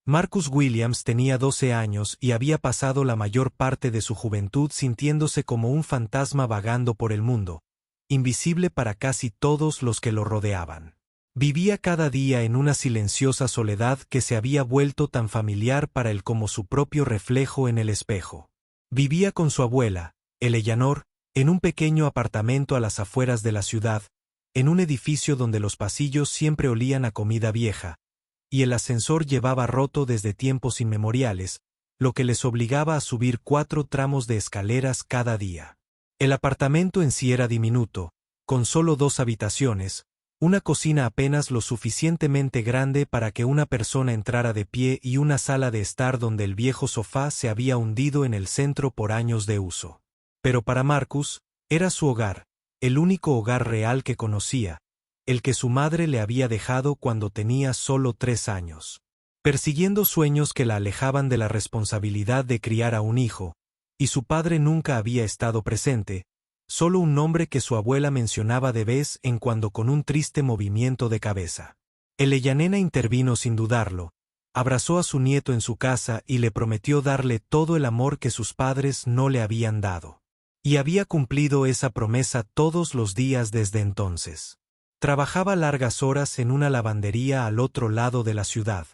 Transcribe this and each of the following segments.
Marcus Williams tenía 12 años y había pasado la mayor parte de su juventud sintiéndose como un fantasma vagando por el mundo, invisible para casi todos los que lo rodeaban. Vivía cada día en una silenciosa soledad que se había vuelto tan familiar para él como su propio reflejo en el espejo. Vivía con su abuela, Eleanor, en un pequeño apartamento a las afueras de la ciudad, en un edificio donde los pasillos siempre olían a comida vieja, y el ascensor llevaba roto desde tiempos inmemoriales, lo que les obligaba a subir 4 tramos de escaleras cada día. El apartamento en sí era diminuto, con solo 2 habitaciones, una cocina apenas lo suficientemente grande para que una persona entrara de pie y una sala de estar donde el viejo sofá se había hundido en el centro por años de uso. Pero para Marcus, era su hogar, el único hogar real que conocía, el que su madre le había dejado cuando tenía solo 3 años. Persiguiendo sueños que la alejaban de la responsabilidad de criar a un hijo, y su padre nunca había estado presente, solo un nombre que su abuela mencionaba de vez en cuando con un triste movimiento de cabeza. Eleanor intervino sin dudarlo, abrazó a su nieto en su casa y le prometió darle todo el amor que sus padres no le habían dado. Y había cumplido esa promesa todos los días desde entonces. Trabajaba largas horas en una lavandería al otro lado de la ciudad,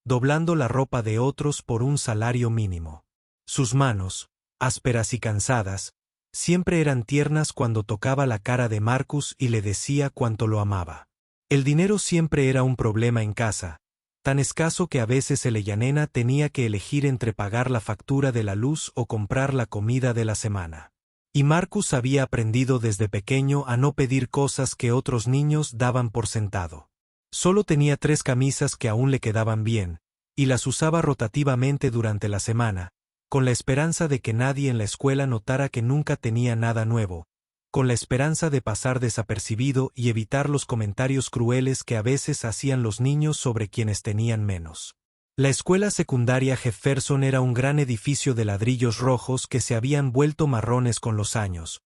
doblando la ropa de otros por un salario mínimo. Sus manos, ásperas y cansadas, siempre eran tiernas cuando tocaba la cara de Marcus y le decía cuánto lo amaba. El dinero siempre era un problema en casa, tan escaso que a veces Eleanor tenía que elegir entre pagar la factura de la luz o comprar la comida de la semana. Y Marcus había aprendido desde pequeño a no pedir cosas que otros niños daban por sentado. Solo tenía 3 camisas que aún le quedaban bien, y las usaba rotativamente durante la semana, con la esperanza de que nadie en la escuela notara que nunca tenía nada nuevo, con la esperanza de pasar desapercibido y evitar los comentarios crueles que a veces hacían los niños sobre quienes tenían menos. La escuela secundaria Jefferson era un gran edificio de ladrillos rojos que se habían vuelto marrones con los años,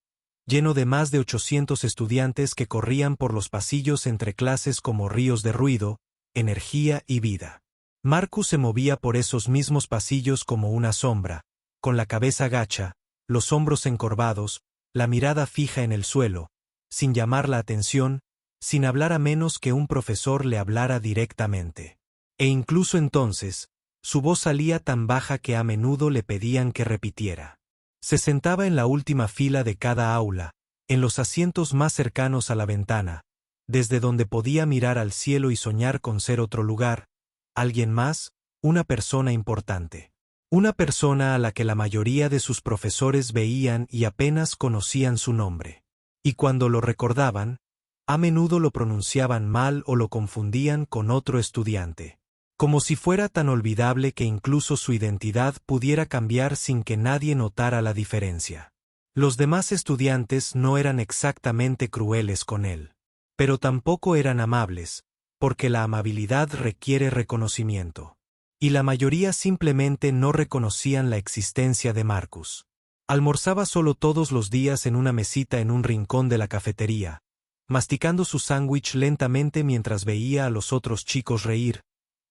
lleno de más de 800 estudiantes que corrían por los pasillos entre clases como ríos de ruido, energía y vida. Marcus se movía por esos mismos pasillos como una sombra, con la cabeza gacha, los hombros encorvados, la mirada fija en el suelo, sin llamar la atención, sin hablar a menos que un profesor le hablara directamente. E incluso entonces, su voz salía tan baja que a menudo le pedían que repitiera. Se sentaba en la última fila de cada aula, en los asientos más cercanos a la ventana, desde donde podía mirar al cielo y soñar con ser otro lugar, alguien más, una persona importante. Una persona a la que la mayoría de sus profesores veían y apenas conocían su nombre. Y cuando lo recordaban, a menudo lo pronunciaban mal o lo confundían con otro estudiante. Como si fuera tan olvidable que incluso su identidad pudiera cambiar sin que nadie notara la diferencia. Los demás estudiantes no eran exactamente crueles con él, pero tampoco eran amables, porque la amabilidad requiere reconocimiento. Y la mayoría simplemente no reconocían la existencia de Marcus. Almorzaba solo todos los días en una mesita en un rincón de la cafetería, masticando su sándwich lentamente mientras veía a los otros chicos reír,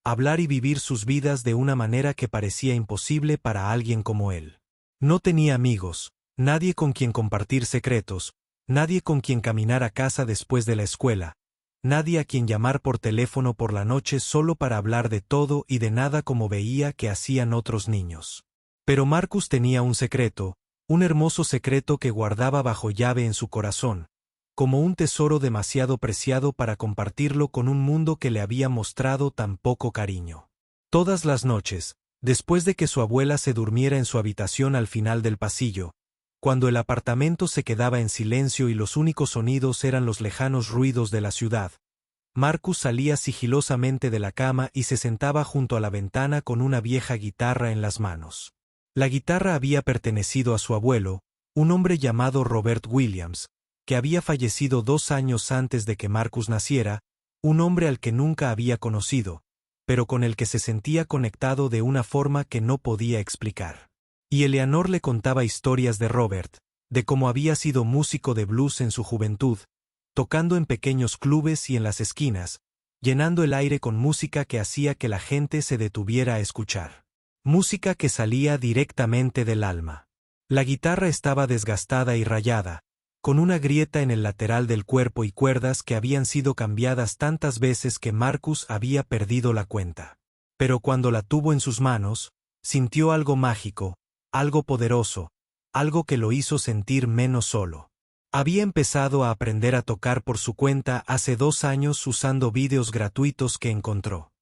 hablar y vivir sus vidas de una manera que parecía imposible para alguien como él. No tenía amigos, nadie con quien compartir secretos, nadie con quien caminar a casa después de la escuela, nadie a quien llamar por teléfono por la noche solo para hablar de todo y de nada como veía que hacían otros niños. Pero Marcus tenía un secreto, un hermoso secreto que guardaba bajo llave en su corazón, como un tesoro demasiado preciado para compartirlo con un mundo que le había mostrado tan poco cariño. Todas las noches, después de que su abuela se durmiera en su habitación al final del pasillo, cuando el apartamento se quedaba en silencio y los únicos sonidos eran los lejanos ruidos de la ciudad, Marcus salía sigilosamente de la cama y se sentaba junto a la ventana con una vieja guitarra en las manos. La guitarra había pertenecido a su abuelo, un hombre llamado Robert Williams, que había fallecido 2 años antes de que Marcus naciera, un hombre al que nunca había conocido, pero con el que se sentía conectado de una forma que no podía explicar. Y Eleanor le contaba historias de Robert, de cómo había sido músico de blues en su juventud, tocando en pequeños clubes y en las esquinas, llenando el aire con música que hacía que la gente se detuviera a escuchar. Música que salía directamente del alma. La guitarra estaba desgastada y rayada, con una grieta en el lateral del cuerpo y cuerdas que habían sido cambiadas tantas veces que Marcus había perdido la cuenta. Pero cuando la tuvo en sus manos, sintió algo mágico, algo poderoso, algo que lo hizo sentir menos solo. Había empezado a aprender a tocar por su cuenta hace 2 años usando vídeos gratuitos que encontró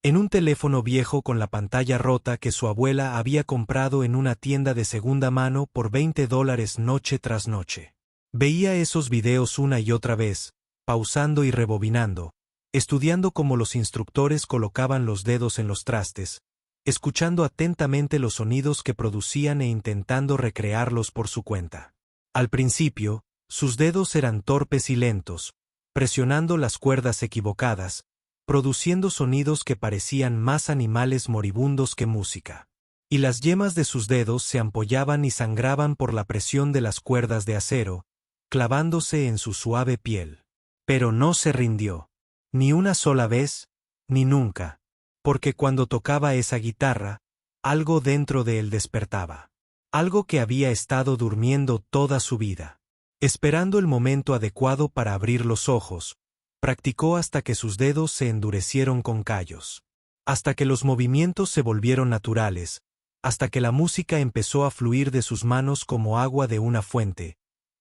en un teléfono viejo con la pantalla rota que su abuela había comprado en una tienda de segunda mano por $20 noche tras noche. Veía esos videos una y otra vez, pausando y rebobinando, estudiando cómo los instructores colocaban los dedos en los trastes, escuchando atentamente los sonidos que producían e intentando recrearlos por su cuenta. Al principio, sus dedos eran torpes y lentos, presionando las cuerdas equivocadas, produciendo sonidos que parecían más animales moribundos que música. Y las yemas de sus dedos se ampollaban y sangraban por la presión de las cuerdas de acero, clavándose en su suave piel. Pero no se rindió. Ni una sola vez, ni nunca. Porque cuando tocaba esa guitarra, algo dentro de él despertaba. Algo que había estado durmiendo toda su vida. Esperando el momento adecuado para abrir los ojos, practicó hasta que sus dedos se endurecieron con callos. Hasta que los movimientos se volvieron naturales, hasta que la música empezó a fluir de sus manos como agua de una fuente,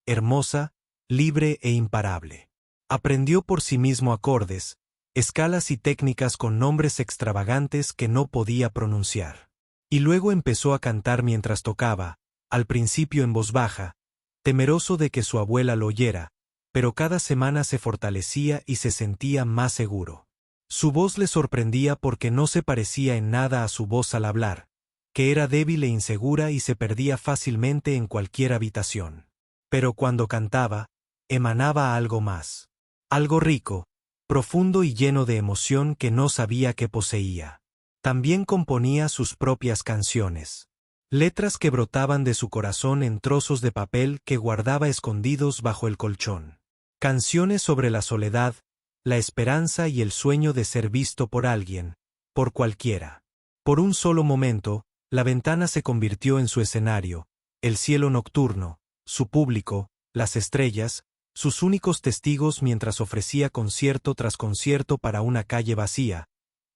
hermosa, libre e imparable. Aprendió por sí mismo acordes, escalas y técnicas con nombres extravagantes que no podía pronunciar. Y luego empezó a cantar mientras tocaba, al principio en voz baja, temeroso de que su abuela lo oyera, pero cada semana se fortalecía y se sentía más seguro. Su voz le sorprendía porque no se parecía en nada a su voz al hablar, que era débil e insegura y se perdía fácilmente en cualquier habitación. Pero cuando cantaba, emanaba algo más. Algo rico, profundo y lleno de emoción que no sabía que poseía. También componía sus propias canciones. Letras que brotaban de su corazón en trozos de papel que guardaba escondidos bajo el colchón. Canciones sobre la soledad, la esperanza y el sueño de ser visto por alguien, por cualquiera. Por un solo momento, la ventana se convirtió en su escenario, el cielo nocturno, su público, las estrellas, sus únicos testigos mientras ofrecía concierto tras concierto para una calle vacía,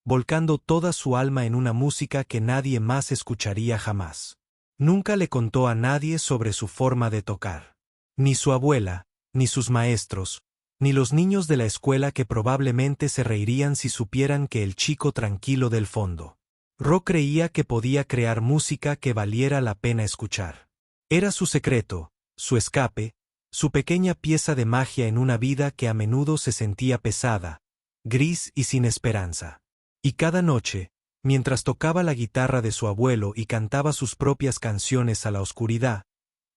volcando toda su alma en una música que nadie más escucharía jamás. Nunca le contó a nadie sobre su forma de tocar. Ni su abuela, ni sus maestros, ni los niños de la escuela que probablemente se reirían si supieran que el chico tranquilo del fondo. Ro creía que podía crear música que valiera la pena escuchar. Era su secreto, su escape, su pequeña pieza de magia en una vida que a menudo se sentía pesada, gris y sin esperanza. Y cada noche, mientras tocaba la guitarra de su abuelo y cantaba sus propias canciones a la oscuridad,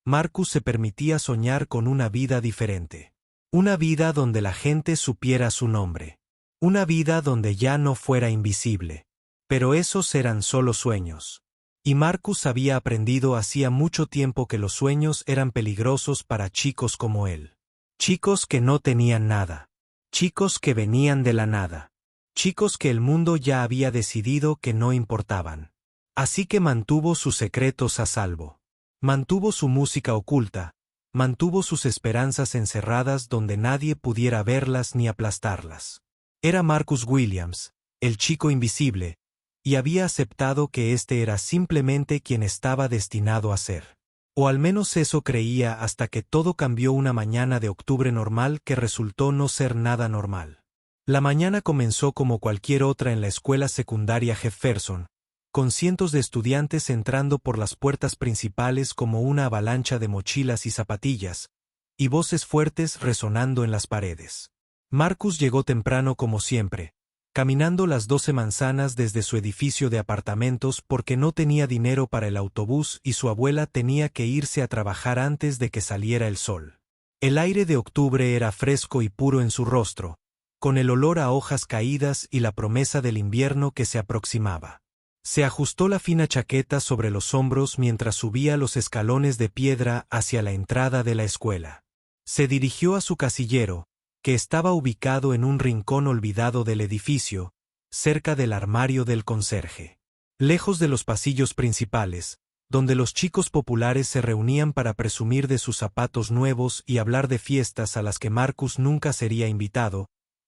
Marcus se permitía soñar con una vida diferente. Una vida donde la gente supiera su nombre. Una vida donde ya no fuera invisible. Pero esos eran solo sueños. Y Marcus había aprendido hacía mucho tiempo que los sueños eran peligrosos para chicos como él. Chicos que no tenían nada. Chicos que venían de la nada. Chicos que el mundo ya había decidido que no importaban. Así que mantuvo sus secretos a salvo. Mantuvo su música oculta, mantuvo sus esperanzas encerradas donde nadie pudiera verlas ni aplastarlas. Era Marcus Williams, el chico invisible, y había aceptado que este era simplemente quien estaba destinado a ser. O al menos eso creía hasta que todo cambió una mañana de octubre normal que resultó no ser nada normal. La mañana comenzó como cualquier otra en la escuela secundaria Jefferson, con cientos de estudiantes entrando por las puertas principales como una avalancha de mochilas y zapatillas, y voces fuertes resonando en las paredes. Marcus llegó temprano como siempre, caminando las 12 manzanas desde su edificio de apartamentos porque no tenía dinero para el autobús y su abuela tenía que irse a trabajar antes de que saliera el sol. El aire de octubre era fresco y puro en su rostro, con el olor a hojas caídas y la promesa del invierno que se aproximaba. Se ajustó la fina chaqueta sobre los hombros mientras subía los escalones de piedra hacia la entrada de la escuela. Se dirigió a su casillero, que estaba ubicado en un rincón olvidado del edificio, cerca del armario del conserje. Lejos de los pasillos principales, donde los chicos populares se reunían para presumir de sus zapatos nuevos y hablar de fiestas a las que Marcus nunca sería invitado,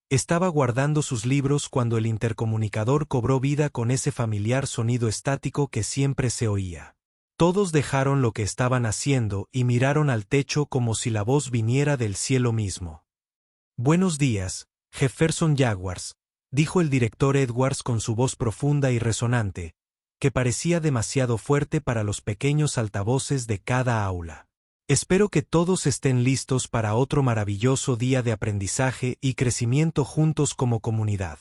estaba guardando sus libros cuando el intercomunicador cobró vida con ese familiar sonido estático que siempre se oía. Todos dejaron lo que estaban haciendo y miraron al techo como si la voz viniera del cielo mismo. «Buenos días, Jefferson Jaguars», dijo el director Edwards con su voz profunda y resonante, que parecía demasiado fuerte para los pequeños altavoces de cada aula. «Espero que todos estén listos para otro maravilloso día de aprendizaje y crecimiento juntos como comunidad».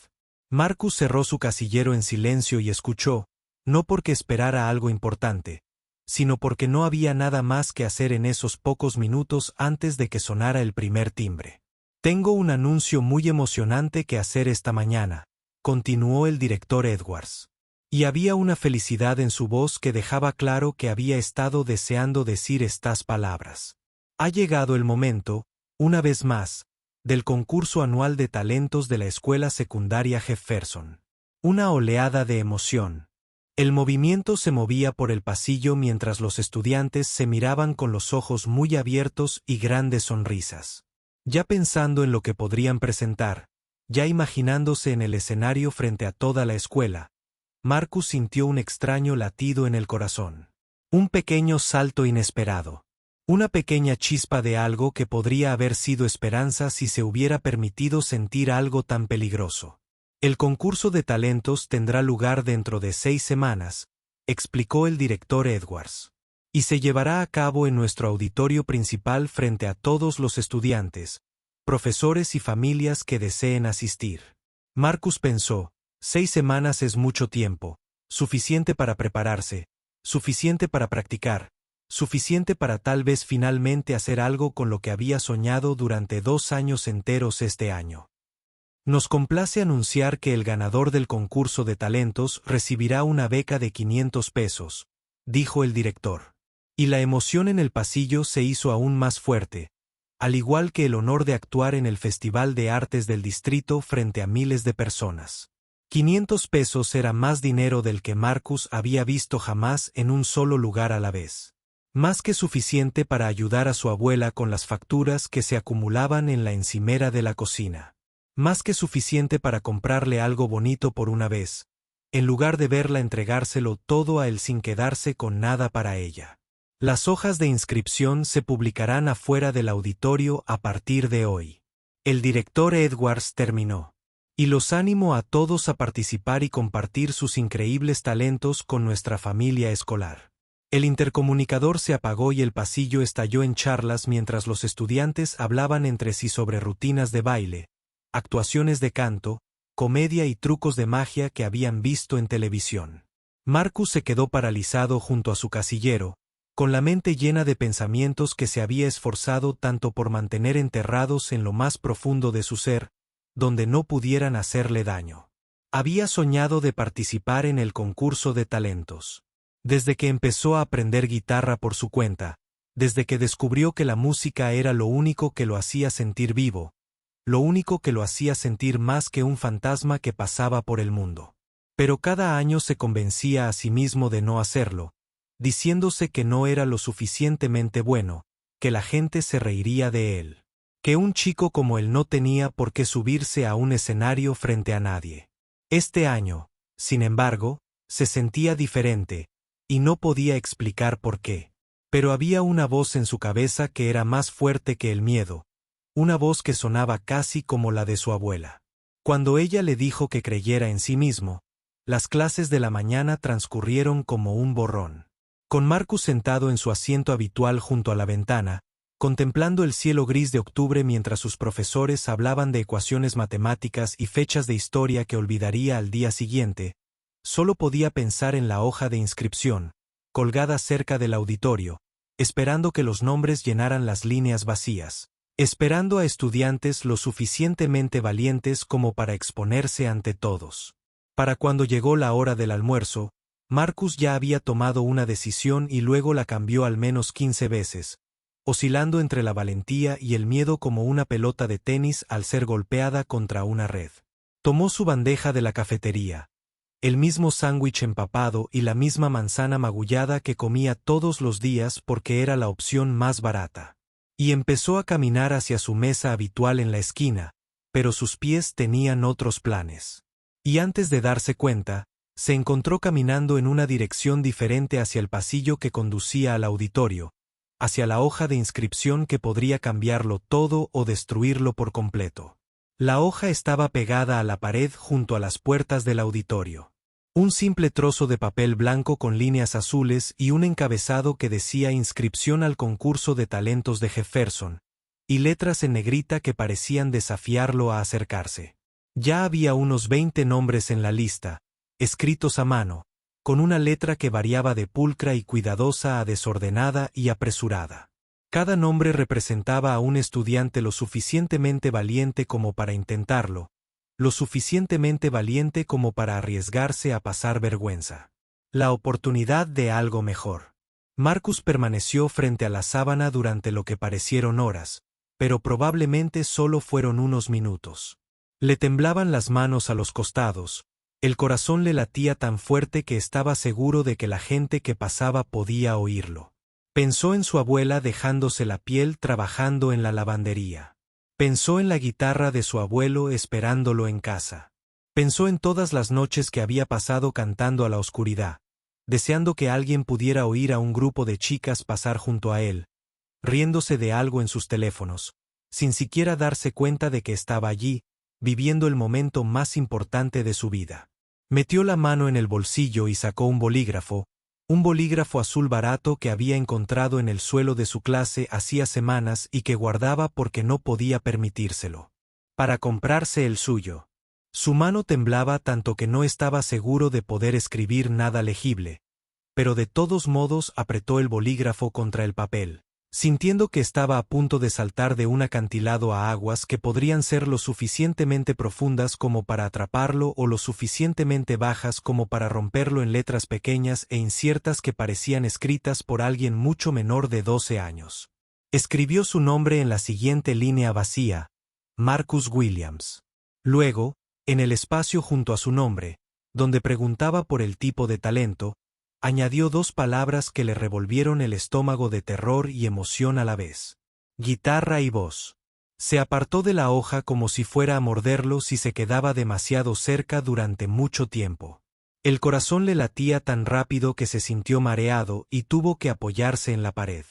Marcus cerró su casillero en silencio y escuchó, no porque esperara algo importante, sino porque no había nada más que hacer en esos pocos minutos antes de que sonara el primer timbre. «Tengo un anuncio muy emocionante que hacer esta mañana», continuó el director Edwards. Y había una felicidad en su voz que dejaba claro que había estado deseando decir estas palabras. «Ha llegado el momento, una vez más, del concurso anual de talentos de la escuela secundaria Jefferson». Una oleada de emoción. El movimiento se movía por el pasillo mientras los estudiantes se miraban con los ojos muy abiertos y grandes sonrisas. Ya pensando en lo que podrían presentar, ya imaginándose en el escenario frente a toda la escuela, Marcus sintió un extraño latido en el corazón. Un pequeño salto inesperado. Una pequeña chispa de algo que podría haber sido esperanza si se hubiera permitido sentir algo tan peligroso. «El concurso de talentos tendrá lugar dentro de 6 semanas», explicó el director Edwards. «Y se llevará a cabo en nuestro auditorio principal frente a todos los estudiantes, profesores y familias que deseen asistir». Marcus pensó, 6 semanas es mucho tiempo, suficiente para prepararse, suficiente para practicar, suficiente para tal vez finalmente hacer algo con lo que había soñado durante 2 años enteros este año. «Nos complace anunciar que el ganador del concurso de talentos recibirá una beca de 500 pesos», dijo el director. Y la emoción en el pasillo se hizo aún más fuerte, al igual que el honor de actuar en el Festival de Artes del Distrito frente a miles de personas. 500 pesos era más dinero del que Marcus había visto jamás en un solo lugar a la vez. Más que suficiente para ayudar a su abuela con las facturas que se acumulaban en la encimera de la cocina. Más que suficiente para comprarle algo bonito por una vez, en lugar de verla entregárselo todo a él sin quedarse con nada para ella. Las hojas de inscripción se publicarán afuera del auditorio a partir de hoy. El director Edwards terminó. Y los animo a todos a participar y compartir sus increíbles talentos con nuestra familia escolar. El intercomunicador se apagó y el pasillo estalló en charlas mientras los estudiantes hablaban entre sí sobre rutinas de baile, actuaciones de canto, comedia y trucos de magia que habían visto en televisión. Marcus se quedó paralizado junto a su casillero, con la mente llena de pensamientos que se había esforzado tanto por mantener enterrados en lo más profundo de su ser, donde no pudieran hacerle daño. Había soñado de participar en el concurso de talentos. Desde que empezó a aprender guitarra por su cuenta, desde que descubrió que la música era lo único que lo hacía sentir vivo, lo único que lo hacía sentir más que un fantasma que pasaba por el mundo. Pero cada año se convencía a sí mismo de no hacerlo, diciéndose que no era lo suficientemente bueno, que la gente se reiría de él, que un chico como él no tenía por qué subirse a un escenario frente a nadie. Este año, sin embargo, se sentía diferente, y no podía explicar por qué. Pero había una voz en su cabeza que era más fuerte que el miedo, una voz que sonaba casi como la de su abuela. Cuando ella le dijo que creyera en sí mismo, las clases de la mañana transcurrieron como un borrón. Con Marcus sentado en su asiento habitual junto a la ventana, contemplando el cielo gris de octubre mientras sus profesores hablaban de ecuaciones matemáticas y fechas de historia que olvidaría al día siguiente, solo podía pensar en la hoja de inscripción, colgada cerca del auditorio, esperando que los nombres llenaran las líneas vacías, esperando a estudiantes lo suficientemente valientes como para exponerse ante todos. Para cuando llegó la hora del almuerzo, Marcus ya había tomado una decisión y luego la cambió al menos 15 veces, oscilando entre la valentía y el miedo como una pelota de tenis al ser golpeada contra una red. Tomó su bandeja de la cafetería, el mismo sándwich empapado y la misma manzana magullada que comía todos los días porque era la opción más barata. Y empezó a caminar hacia su mesa habitual en la esquina, pero sus pies tenían otros planes. Y antes de darse cuenta, se encontró caminando en una dirección diferente hacia el pasillo que conducía al auditorio, hacia la hoja de inscripción que podría cambiarlo todo o destruirlo por completo. La hoja estaba pegada a la pared junto a las puertas del auditorio. Un simple trozo de papel blanco con líneas azules y un encabezado que decía inscripción al concurso de talentos de Jefferson, y letras en negrita que parecían desafiarlo a acercarse. Ya había unos 20 nombres en la lista, escritos a mano, con una letra que variaba de pulcra y cuidadosa a desordenada y apresurada. Cada nombre representaba a un estudiante lo suficientemente valiente como para intentarlo, lo suficientemente valiente como para arriesgarse a pasar vergüenza. La oportunidad de algo mejor. Marcus permaneció frente a la sábana durante lo que parecieron horas, pero probablemente solo fueron unos minutos. Le temblaban las manos a los costados, el corazón le latía tan fuerte que estaba seguro de que la gente que pasaba podía oírlo. Pensó en su abuela dejándose la piel trabajando en la lavandería. Pensó en la guitarra de su abuelo esperándolo en casa. Pensó en todas las noches que había pasado cantando a la oscuridad, deseando que alguien pudiera oír a un grupo de chicas pasar junto a él, riéndose de algo en sus teléfonos, sin siquiera darse cuenta de que estaba allí, viviendo el momento más importante de su vida. Metió la mano en el bolsillo y sacó un bolígrafo azul barato que había encontrado en el suelo de su clase hacía semanas y que guardaba porque no podía permitírselo. Para comprarse el suyo. Su mano temblaba tanto que no estaba seguro de poder escribir nada legible, pero de todos modos apretó el bolígrafo contra el papel, sintiendo que estaba a punto de saltar de un acantilado a aguas que podrían ser lo suficientemente profundas como para atraparlo o lo suficientemente bajas como para romperlo en letras pequeñas e inciertas que parecían escritas por alguien mucho menor de 12 años. Escribió su nombre en la siguiente línea vacía: Marcus Williams. Luego, en el espacio junto a su nombre, donde preguntaba por el tipo de talento, añadió 2 palabras que le revolvieron el estómago de terror y emoción a la vez. Guitarra y voz. Se apartó de la hoja como si fuera a morderlo si se quedaba demasiado cerca durante mucho tiempo. El corazón le latía tan rápido que se sintió mareado y tuvo que apoyarse en la pared.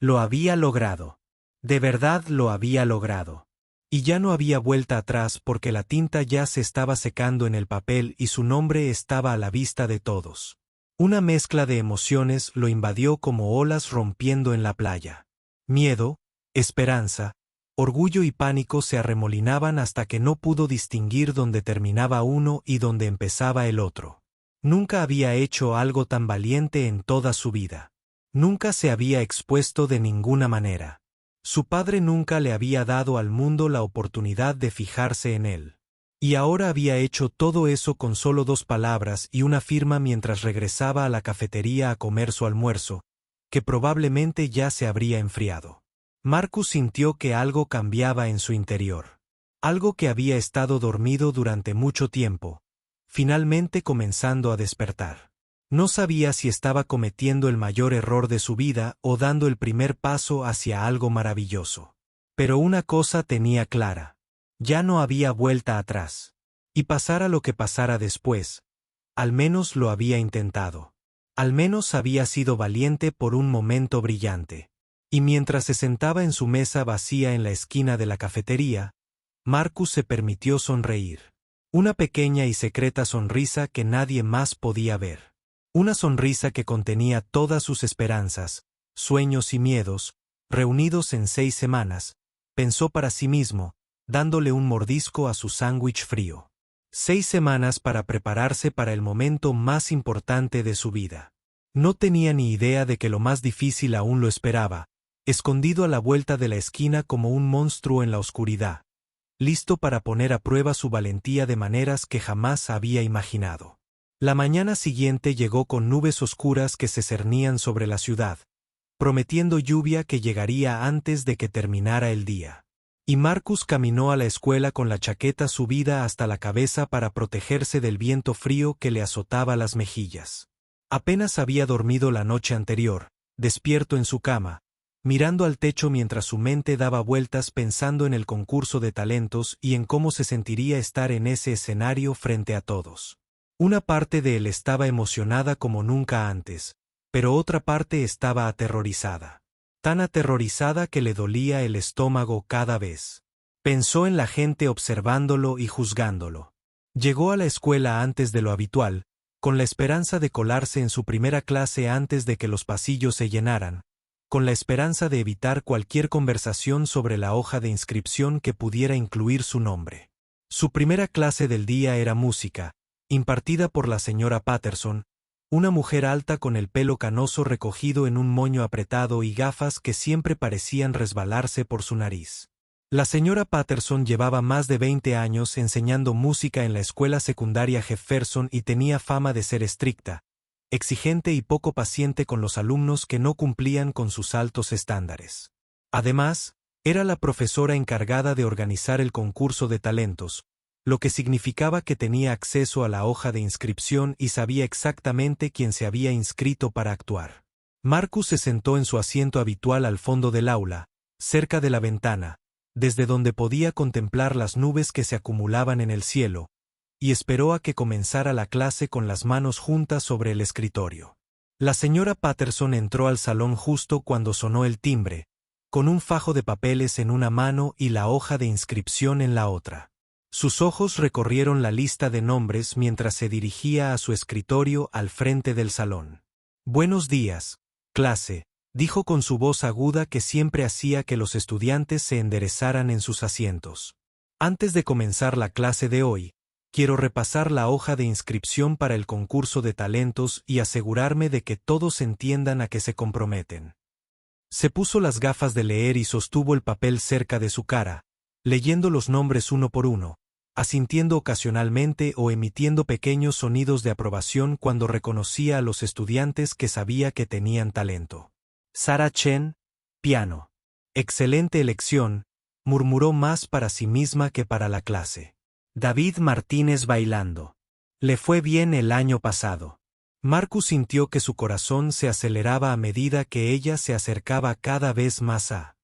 Lo había logrado. De verdad lo había logrado. Y ya no había vuelta atrás porque la tinta ya se estaba secando en el papel y su nombre estaba a la vista de todos. Una mezcla de emociones lo invadió como olas rompiendo en la playa. Miedo, esperanza, orgullo y pánico se arremolinaban hasta que no pudo distinguir dónde terminaba uno y dónde empezaba el otro. Nunca había hecho algo tan valiente en toda su vida. Nunca se había expuesto de ninguna manera. Su padre nunca le había dado al mundo la oportunidad de fijarse en él. Y ahora había hecho todo eso con solo 2 palabras y una firma mientras regresaba a la cafetería a comer su almuerzo, que probablemente ya se habría enfriado. Marcus sintió que algo cambiaba en su interior. Algo que había estado dormido durante mucho tiempo, finalmente comenzando a despertar. No sabía si estaba cometiendo el mayor error de su vida o dando el primer paso hacia algo maravilloso. Pero una cosa tenía clara. Ya no había vuelta atrás. Y pasara lo que pasara después, al menos lo había intentado. Al menos había sido valiente por un momento brillante. Y mientras se sentaba en su mesa vacía en la esquina de la cafetería, Marcus se permitió sonreír. Una pequeña y secreta sonrisa que nadie más podía ver. Una sonrisa que contenía todas sus esperanzas, sueños y miedos, reunidos en 6 semanas, pensó para sí mismo, dándole un mordisco a su sándwich frío. 6 semanas para prepararse para el momento más importante de su vida. No tenía ni idea de que lo más difícil aún lo esperaba, escondido a la vuelta de la esquina como un monstruo en la oscuridad, listo para poner a prueba su valentía de maneras que jamás había imaginado. La mañana siguiente llegó con nubes oscuras que se cernían sobre la ciudad, prometiendo lluvia que llegaría antes de que terminara el día. Y Marcus caminó a la escuela con la chaqueta subida hasta la cabeza para protegerse del viento frío que le azotaba las mejillas. Apenas había dormido la noche anterior, despierto en su cama, mirando al techo mientras su mente daba vueltas pensando en el concurso de talentos y en cómo se sentiría estar en ese escenario frente a todos. Una parte de él estaba emocionada como nunca antes, pero otra parte estaba aterrorizada. Tan aterrorizada que le dolía el estómago cada vez. Pensó en la gente observándolo y juzgándolo. Llegó a la escuela antes de lo habitual, con la esperanza de colarse en su primera clase antes de que los pasillos se llenaran, con la esperanza de evitar cualquier conversación sobre la hoja de inscripción que pudiera incluir su nombre. Su primera clase del día era música, impartida por la señora Patterson, una mujer alta con el pelo canoso recogido en un moño apretado y gafas que siempre parecían resbalarse por su nariz. La señora Patterson llevaba más de 20 años enseñando música en la escuela secundaria Jefferson y tenía fama de ser estricta, exigente y poco paciente con los alumnos que no cumplían con sus altos estándares. Además, era la profesora encargada de organizar el concurso de talentos, lo que significaba que tenía acceso a la hoja de inscripción y sabía exactamente quién se había inscrito para actuar. Marcus se sentó en su asiento habitual al fondo del aula, cerca de la ventana, desde donde podía contemplar las nubes que se acumulaban en el cielo, y esperó a que comenzara la clase con las manos juntas sobre el escritorio. La señora Patterson entró al salón justo cuando sonó el timbre, con un fajo de papeles en una mano y la hoja de inscripción en la otra. Sus ojos recorrieron la lista de nombres mientras se dirigía a su escritorio al frente del salón. «Buenos días, clase», dijo con su voz aguda que siempre hacía que los estudiantes se enderezaran en sus asientos. «Antes de comenzar la clase de hoy, quiero repasar la hoja de inscripción para el concurso de talentos y asegurarme de que todos entiendan a qué se comprometen». Se puso las gafas de leer y sostuvo el papel cerca de su cara, leyendo los nombres uno por uno, asintiendo ocasionalmente o emitiendo pequeños sonidos de aprobación cuando reconocía a los estudiantes que sabía que tenían talento. Sarah Chen, piano. Excelente elección, murmuró más para sí misma que para la clase. David Martínez bailando. Le fue bien el año pasado. Marcus sintió que su corazón se aceleraba a medida que ella se acercaba cada vez más a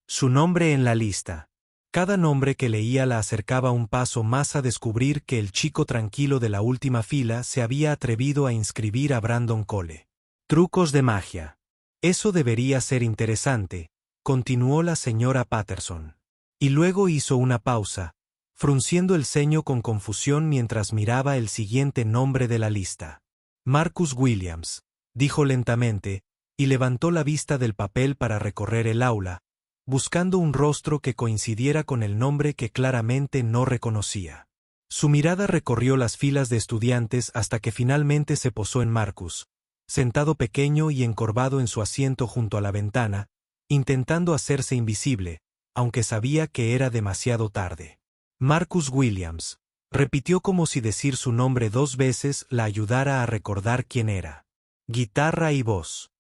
su nombre en la lista. Cada nombre que leía la acercaba un paso más a descubrir que el chico tranquilo de la última fila se había atrevido a inscribir a Brandon Cole. Trucos de magia. Eso debería ser interesante, continuó la señora Patterson. Y luego hizo una pausa, frunciendo el ceño con confusión mientras miraba el siguiente nombre de la lista. Marcus Williams, dijo lentamente, y levantó la vista del papel para recorrer el aula, buscando un rostro que coincidiera con el nombre que claramente no reconocía. Su mirada recorrió las filas de estudiantes hasta que finalmente se posó en Marcus, sentado pequeño y encorvado en su asiento junto a la ventana, intentando hacerse invisible, aunque sabía que era demasiado tarde. Marcus Williams, repitió como si decir su nombre 2 veces la ayudara a recordar quién era. Guitarra y voz.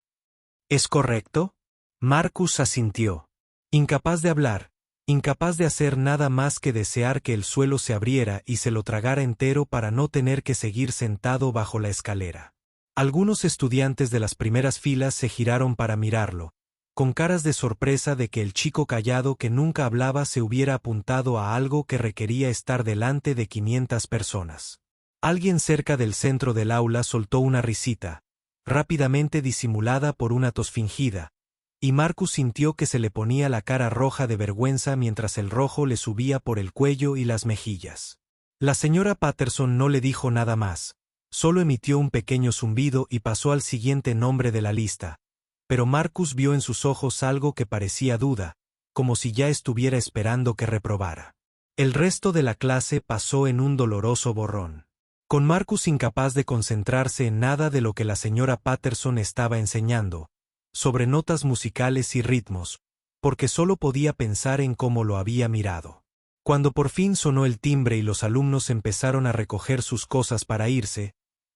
¿Es correcto? Marcus asintió. Incapaz de hablar, incapaz de hacer nada más que desear que el suelo se abriera y se lo tragara entero para no tener que seguir sentado bajo la escalera. Algunos estudiantes de las primeras filas se giraron para mirarlo, con caras de sorpresa de que el chico callado que nunca hablaba se hubiera apuntado a algo que requería estar delante de 500 personas. Alguien cerca del centro del aula soltó una risita, rápidamente disimulada por una tos fingida, y Marcus sintió que se le ponía la cara roja de vergüenza mientras el rojo le subía por el cuello y las mejillas. La señora Patterson no le dijo nada más, solo emitió un pequeño zumbido y pasó al siguiente nombre de la lista, pero Marcus vio en sus ojos algo que parecía duda, como si ya estuviera esperando que reprobara. El resto de la clase pasó en un doloroso borrón, con Marcus incapaz de concentrarse en nada de lo que la señora Patterson estaba enseñando, sobre notas musicales y ritmos, porque solo podía pensar en cómo lo había mirado. Cuando por fin sonó el timbre y los alumnos empezaron a recoger sus cosas para irse,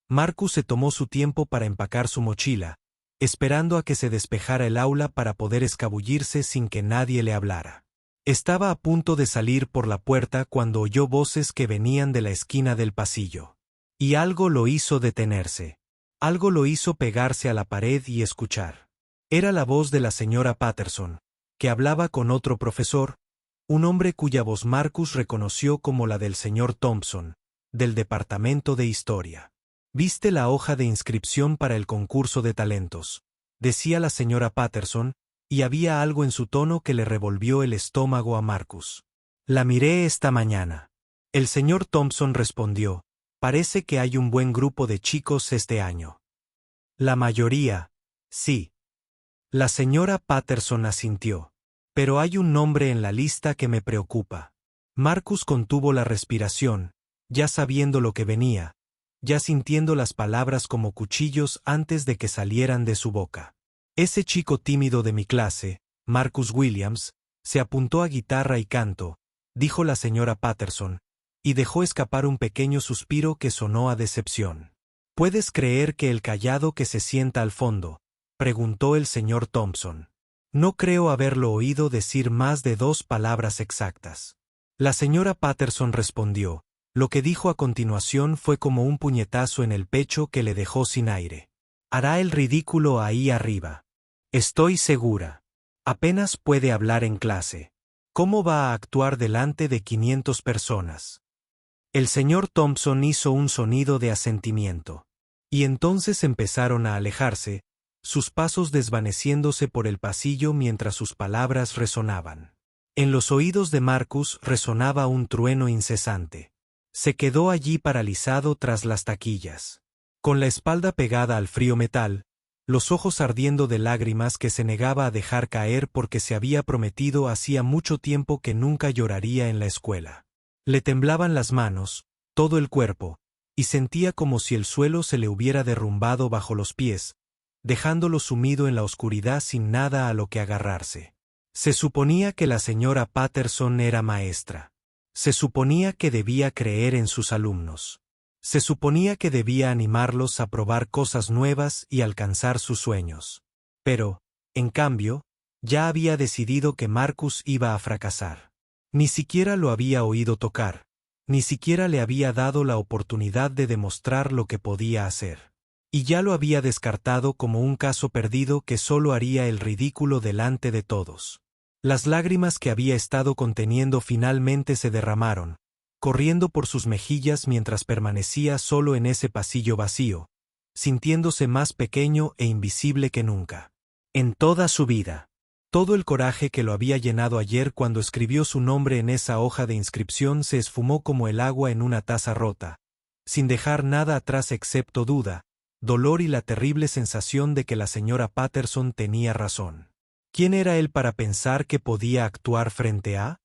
Marcus se tomó su tiempo para empacar su mochila, esperando a que se despejara el aula para poder escabullirse sin que nadie le hablara. Estaba a punto de salir por la puerta cuando oyó voces que venían de la esquina del pasillo. Y algo lo hizo detenerse. Algo lo hizo pegarse a la pared y escuchar. Era la voz de la señora Patterson, que hablaba con otro profesor, un hombre cuya voz Marcus reconoció como la del señor Thompson, del Departamento de Historia. «¿Viste la hoja de inscripción para el concurso de talentos?», decía la señora Patterson, y había algo en su tono que le revolvió el estómago a Marcus. «La miré esta mañana». El señor Thompson respondió: «Parece que hay un buen grupo de chicos este año». «La mayoría, sí». La señora Patterson asintió. «Pero hay un nombre en la lista que me preocupa». Marcus contuvo la respiración, ya sabiendo lo que venía, ya sintiendo las palabras como cuchillos antes de que salieran de su boca. Ese chico tímido de mi clase, Marcus Williams, se apuntó a guitarra y canto, dijo la señora Patterson, y dejó escapar un pequeño suspiro que sonó a decepción. ¿Puedes creer que el callado que se sienta al fondo?, preguntó el señor Thompson. No creo haberlo oído decir más de 2 palabras exactas. La señora Patterson respondió. Lo que dijo a continuación fue como un puñetazo en el pecho que le dejó sin aire. Hará el ridículo ahí arriba. Estoy segura. Apenas puede hablar en clase. ¿Cómo va a actuar delante de 500 personas? El señor Thompson hizo un sonido de asentimiento. Y entonces empezaron a alejarse, sus pasos desvaneciéndose por el pasillo mientras sus palabras resonaban. En los oídos de Marcus resonaba un trueno incesante. Se quedó allí paralizado tras las taquillas, con la espalda pegada al frío metal, los ojos ardiendo de lágrimas que se negaba a dejar caer porque se había prometido hacía mucho tiempo que nunca lloraría en la escuela. Le temblaban las manos, todo el cuerpo, y sentía como si el suelo se le hubiera derrumbado bajo los pies, dejándolo sumido en la oscuridad sin nada a lo que agarrarse. Se suponía que la señora Patterson era maestra. Se suponía que debía creer en sus alumnos. Se suponía que debía animarlos a probar cosas nuevas y alcanzar sus sueños. Pero, en cambio, ya había decidido que Marcus iba a fracasar. Ni siquiera lo había oído tocar, ni siquiera le había dado la oportunidad de demostrar lo que podía hacer. Y ya lo había descartado como un caso perdido que solo haría el ridículo delante de todos. Las lágrimas que había estado conteniendo finalmente se derramaron, corriendo por sus mejillas mientras permanecía solo en ese pasillo vacío, sintiéndose más pequeño e invisible que nunca. En toda su vida. Todo el coraje que lo había llenado ayer cuando escribió su nombre en esa hoja de inscripción se esfumó como el agua en una taza rota, sin dejar nada atrás excepto duda, dolor y la terrible sensación de que la señora Patterson tenía razón. ¿Quién era él para pensar que podía actuar frente a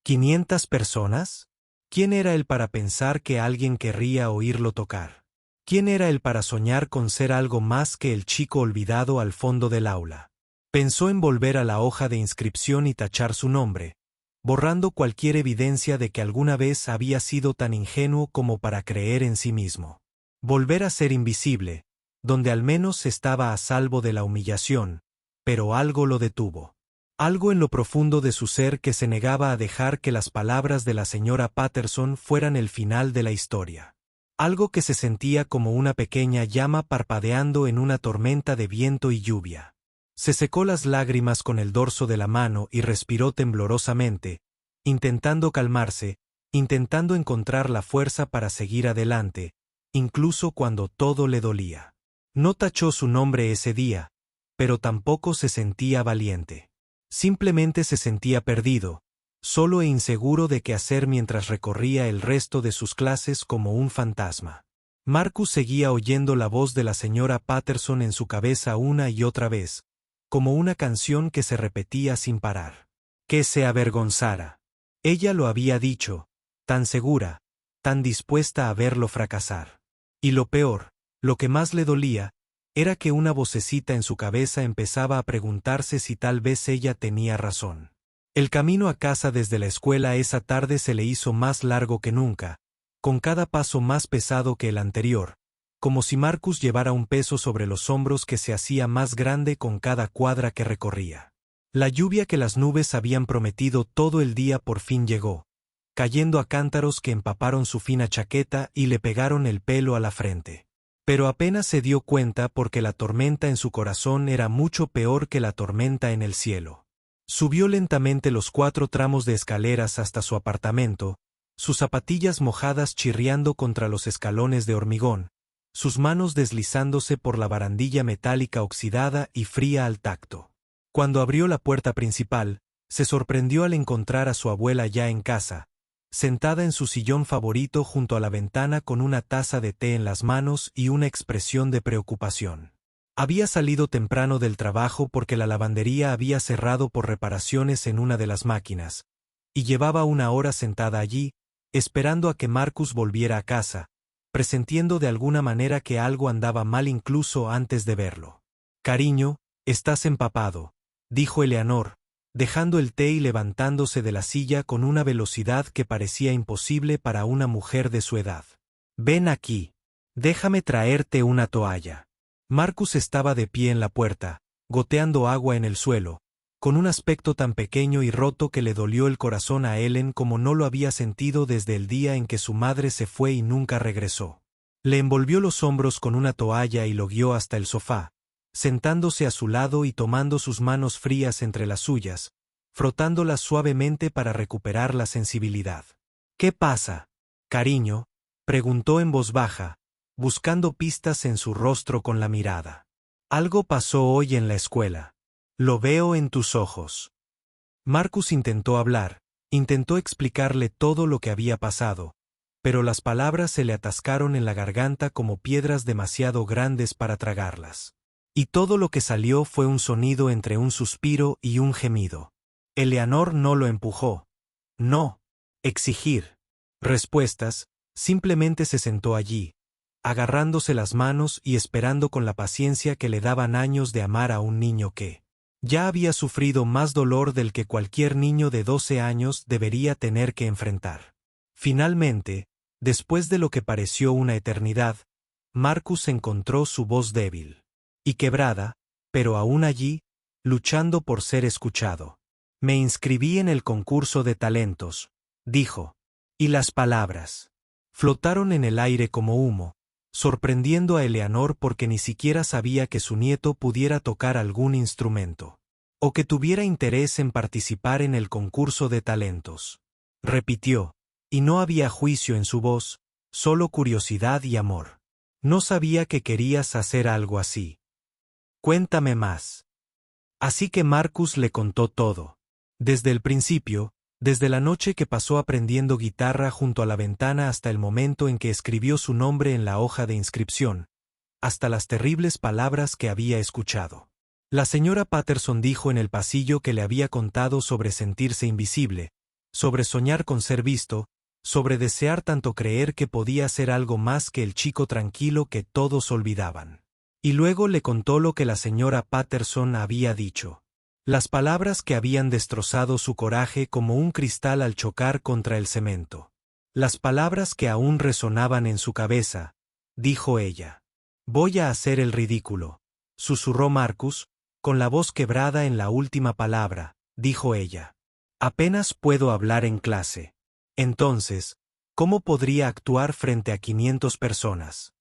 500 personas? ¿Quién era él para pensar que alguien querría oírlo tocar? ¿Quién era él para soñar con ser algo más que el chico olvidado al fondo del aula? Pensó en volver a la hoja de inscripción y tachar su nombre, borrando cualquier evidencia de que alguna vez había sido tan ingenuo como para creer en sí mismo. Volver a ser invisible, donde al menos estaba a salvo de la humillación. Pero algo lo detuvo. Algo en lo profundo de su ser que se negaba a dejar que las palabras de la señora Patterson fueran el final de la historia. Algo que se sentía como una pequeña llama parpadeando en una tormenta de viento y lluvia. Se secó las lágrimas con el dorso de la mano y respiró temblorosamente, intentando calmarse, intentando encontrar la fuerza para seguir adelante, incluso cuando todo le dolía. No tachó su nombre ese día, pero tampoco se sentía valiente. Simplemente se sentía perdido, solo e inseguro de qué hacer mientras recorría el resto de sus clases como un fantasma. Marcus seguía oyendo la voz de la señora Patterson en su cabeza una y otra vez, como una canción que se repetía sin parar. Que se avergonzara. Ella lo había dicho, tan segura, tan dispuesta a verlo fracasar. Y lo peor, lo que más le dolía, era que una vocecita en su cabeza empezaba a preguntarse si tal vez ella tenía razón. El camino a casa desde la escuela esa tarde se le hizo más largo que nunca, con cada paso más pesado que el anterior, como si Marcus llevara un peso sobre los hombros que se hacía más grande con cada cuadra que recorría. La lluvia que las nubes habían prometido todo el día por fin llegó, cayendo a cántaros que empaparon su fina chaqueta y le pegaron el pelo a la frente. Pero apenas se dio cuenta porque la tormenta en su corazón era mucho peor que la tormenta en el cielo. Subió lentamente los 4 tramos de escaleras hasta su apartamento, sus zapatillas mojadas chirriando contra los escalones de hormigón, sus manos deslizándose por la barandilla metálica oxidada y fría al tacto. Cuando abrió la puerta principal, se sorprendió al encontrar a su abuela ya en casa, sentada en su sillón favorito junto a la ventana con una taza de té en las manos y una expresión de preocupación. Había salido temprano del trabajo porque la lavandería había cerrado por reparaciones en una de las máquinas, y llevaba 1 hora sentada allí, esperando a que Marcus volviera a casa, presintiendo de alguna manera que algo andaba mal incluso antes de verlo. «Cariño, estás empapado», dijo Eleanor, dejando el té y levantándose de la silla con una velocidad que parecía imposible para una mujer de su edad. «Ven aquí. Déjame traerte una toalla». Marcus estaba de pie en la puerta, goteando agua en el suelo, con un aspecto tan pequeño y roto que le dolió el corazón a Ellen como no lo había sentido desde el día en que su madre se fue y nunca regresó. Le envolvió los hombros con una toalla y lo guió hasta el sofá, sentándose a su lado y tomando sus manos frías entre las suyas, frotándolas suavemente para recuperar la sensibilidad. «¿Qué pasa, cariño?», preguntó en voz baja, buscando pistas en su rostro con la mirada. «Algo pasó hoy en la escuela. Lo veo en tus ojos». Marcus intentó hablar, intentó explicarle todo lo que había pasado, pero las palabras se le atascaron en la garganta como piedras demasiado grandes para tragarlas. Y todo lo que salió fue un sonido entre un suspiro y un gemido. Eleanor no lo empujó. No. Exigir respuestas, simplemente se sentó allí, agarrándose las manos y esperando con la paciencia que le daban años de amar a un niño que ya había sufrido más dolor del que cualquier niño de 12 años debería tener que enfrentar. Finalmente, después de lo que pareció una eternidad, Marcus encontró su voz débil y quebrada, pero aún allí, luchando por ser escuchado. «Me inscribí en el concurso de talentos», dijo, y las palabras flotaron en el aire como humo, sorprendiendo a Eleanor porque ni siquiera sabía que su nieto pudiera tocar algún instrumento, o que tuviera interés en participar en el concurso de talentos. Repitió, y no había juicio en su voz, solo curiosidad y amor. «No sabía que querías hacer algo así. Cuéntame más». Así que Marcus le contó todo. Desde el principio, desde la noche que pasó aprendiendo guitarra junto a la ventana hasta el momento en que escribió su nombre en la hoja de inscripción, hasta las terribles palabras que había escuchado. La señora Patterson dijo en el pasillo que le había contado sobre sentirse invisible, sobre soñar con ser visto, sobre desear tanto creer que podía ser algo más que el chico tranquilo que todos olvidaban. Y luego le contó lo que la señora Patterson había dicho. Las palabras que habían destrozado su coraje como un cristal al chocar contra el cemento. Las palabras que aún resonaban en su cabeza, dijo ella. «Voy a hacer el ridículo», susurró Marcus, con la voz quebrada en la última palabra, dijo ella. «Apenas puedo hablar en clase. Entonces, ¿cómo podría actuar frente a 500 personas?»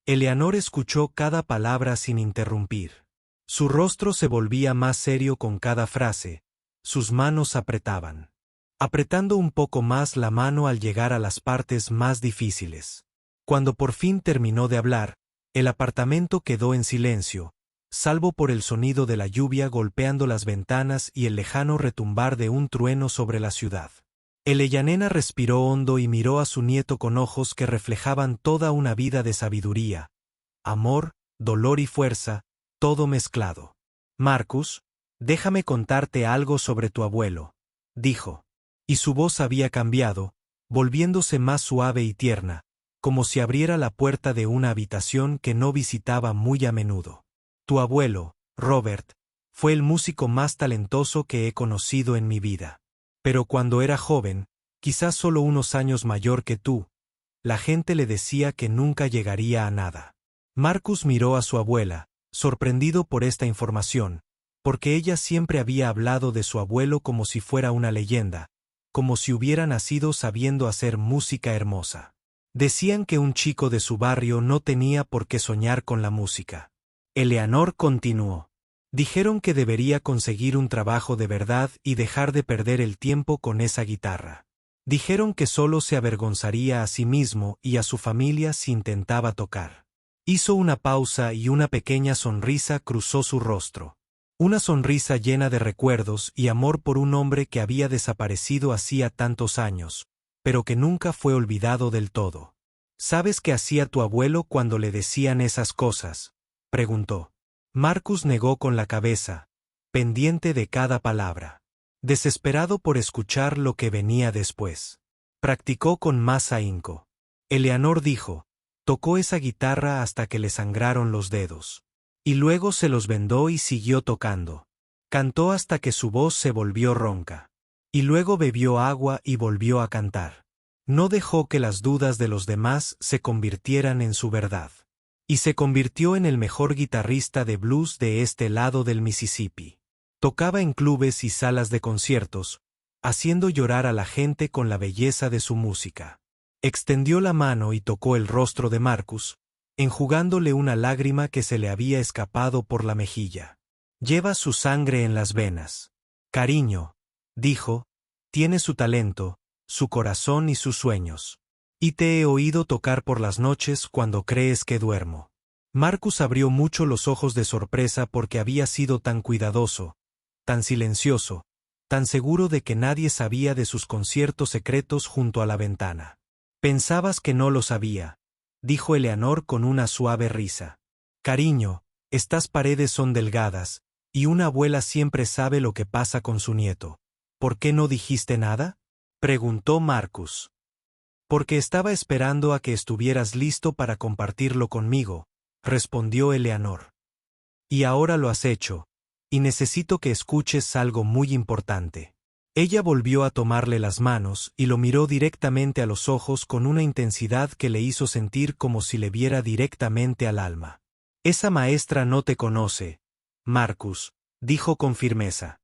Eleanor escuchó cada palabra sin interrumpir. Su rostro se volvía más serio con cada frase, sus manos apretaban. Apretando un poco más la mano al llegar a las partes más difíciles. Cuando por fin terminó de hablar, el apartamento quedó en silencio, salvo por el sonido de la lluvia golpeando las ventanas y el lejano retumbar de un trueno sobre la ciudad. Eleanor respiró hondo y miró a su nieto con ojos que reflejaban toda una vida de sabiduría, amor, dolor y fuerza, todo mezclado. «Marcus, déjame contarte algo sobre tu abuelo», dijo. Y su voz había cambiado, volviéndose más suave y tierna, como si abriera la puerta de una habitación que no visitaba muy a menudo. «Tu abuelo, Robert, fue el músico más talentoso que he conocido en mi vida. Pero cuando era joven, quizás solo unos años mayor que tú, la gente le decía que nunca llegaría a nada. Marcus miró a su abuela, sorprendido por esta información, porque ella siempre había hablado de su abuelo como si fuera una leyenda, como si hubiera nacido sabiendo hacer música hermosa. Decían que un chico de su barrio no tenía por qué soñar con la música. Eleanor continuó. Dijeron que debería conseguir un trabajo de verdad y dejar de perder el tiempo con esa guitarra. Dijeron que solo se avergonzaría a sí mismo y a su familia si intentaba tocar. Hizo una pausa y una pequeña sonrisa cruzó su rostro. Una sonrisa llena de recuerdos y amor por un hombre que había desaparecido hacía tantos años, pero que nunca fue olvidado del todo. ¿Sabes qué hacía tu abuelo cuando le decían esas cosas?, preguntó. Marcus negó con la cabeza, pendiente de cada palabra, desesperado por escuchar lo que venía después. Practicó con más ahínco. Eleanor dijo, tocó esa guitarra hasta que le sangraron los dedos. Y luego se los vendó y siguió tocando. Cantó hasta que su voz se volvió ronca. Y luego bebió agua y volvió a cantar. No dejó que las dudas de los demás se convirtieran en su verdad. Y se convirtió en el mejor guitarrista de blues de este lado del Mississippi. Tocaba en clubes y salas de conciertos, haciendo llorar a la gente con la belleza de su música. Extendió la mano y tocó el rostro de Marcus, enjugándole una lágrima que se le había escapado por la mejilla. Lleva su sangre en las venas. Cariño, dijo, tiene su talento, su corazón y sus sueños. Y te he oído tocar por las noches cuando crees que duermo. Marcus abrió mucho los ojos de sorpresa porque había sido tan cuidadoso, tan silencioso, tan seguro de que nadie sabía de sus conciertos secretos junto a la ventana. Pensabas que no lo sabía, dijo Eleanor con una suave risa. Cariño, estas paredes son delgadas, y una abuela siempre sabe lo que pasa con su nieto. ¿Por qué no dijiste nada?, preguntó Marcus. Porque estaba esperando a que estuvieras listo para compartirlo conmigo, respondió Eleanor. Y ahora lo has hecho, y necesito que escuches algo muy importante. Ella volvió a tomarle las manos y lo miró directamente a los ojos con una intensidad que le hizo sentir como si le viera directamente al alma. Esa maestra no te conoce, Marcus, dijo con firmeza.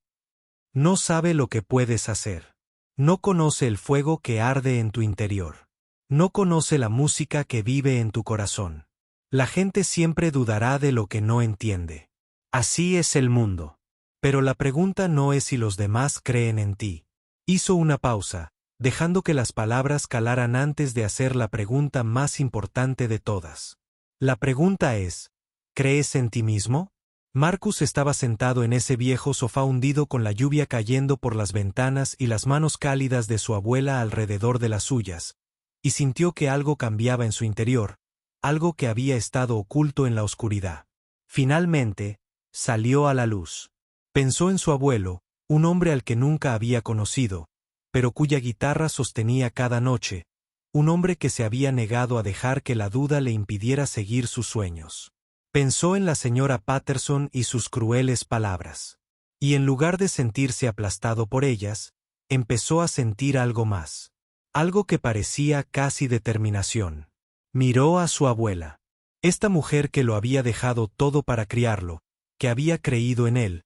No sabe lo que puedes hacer. No conoce el fuego que arde en tu interior. No conoce la música que vive en tu corazón. La gente siempre dudará de lo que no entiende. Así es el mundo. Pero la pregunta no es si los demás creen en ti. Hizo una pausa, dejando que las palabras calaran antes de hacer la pregunta más importante de todas. La pregunta es, ¿crees en ti mismo? Marcus estaba sentado en ese viejo sofá hundido con la lluvia cayendo por las ventanas y las manos cálidas de su abuela alrededor de las suyas, y sintió que algo cambiaba en su interior, algo que había estado oculto en la oscuridad. Finalmente, salió a la luz. Pensó en su abuelo, un hombre al que nunca había conocido, pero cuya guitarra sostenía cada noche, un hombre que se había negado a dejar que la duda le impidiera seguir sus sueños. Pensó en la señora Patterson y sus crueles palabras. Y en lugar de sentirse aplastado por ellas, empezó a sentir algo más. Algo que parecía casi determinación. Miró a su abuela. Esta mujer que lo había dejado todo para criarlo, que había creído en él,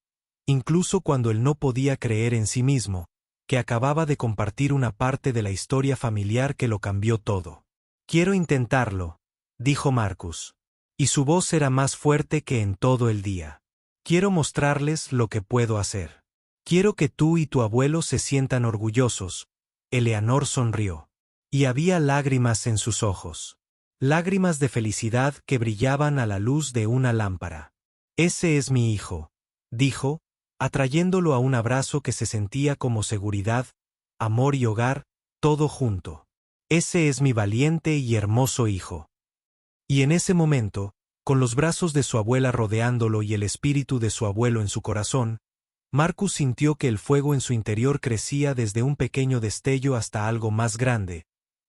incluso cuando él no podía creer en sí mismo, que acababa de compartir una parte de la historia familiar que lo cambió todo. Quiero intentarlo, dijo Marcus. Y su voz era más fuerte que en todo el día. Quiero mostrarles lo que puedo hacer. Quiero que tú y tu abuelo se sientan orgullosos. Eleanor sonrió. Y había lágrimas en sus ojos. Lágrimas de felicidad que brillaban a la luz de una lámpara. Ese es mi hijo, dijo, atrayéndolo a un abrazo que se sentía como seguridad, amor y hogar, todo junto. Ese es mi valiente y hermoso hijo. Y en ese momento, con los brazos de su abuela rodeándolo y el espíritu de su abuelo en su corazón, Marcus sintió que el fuego en su interior crecía desde un pequeño destello hasta algo más grande,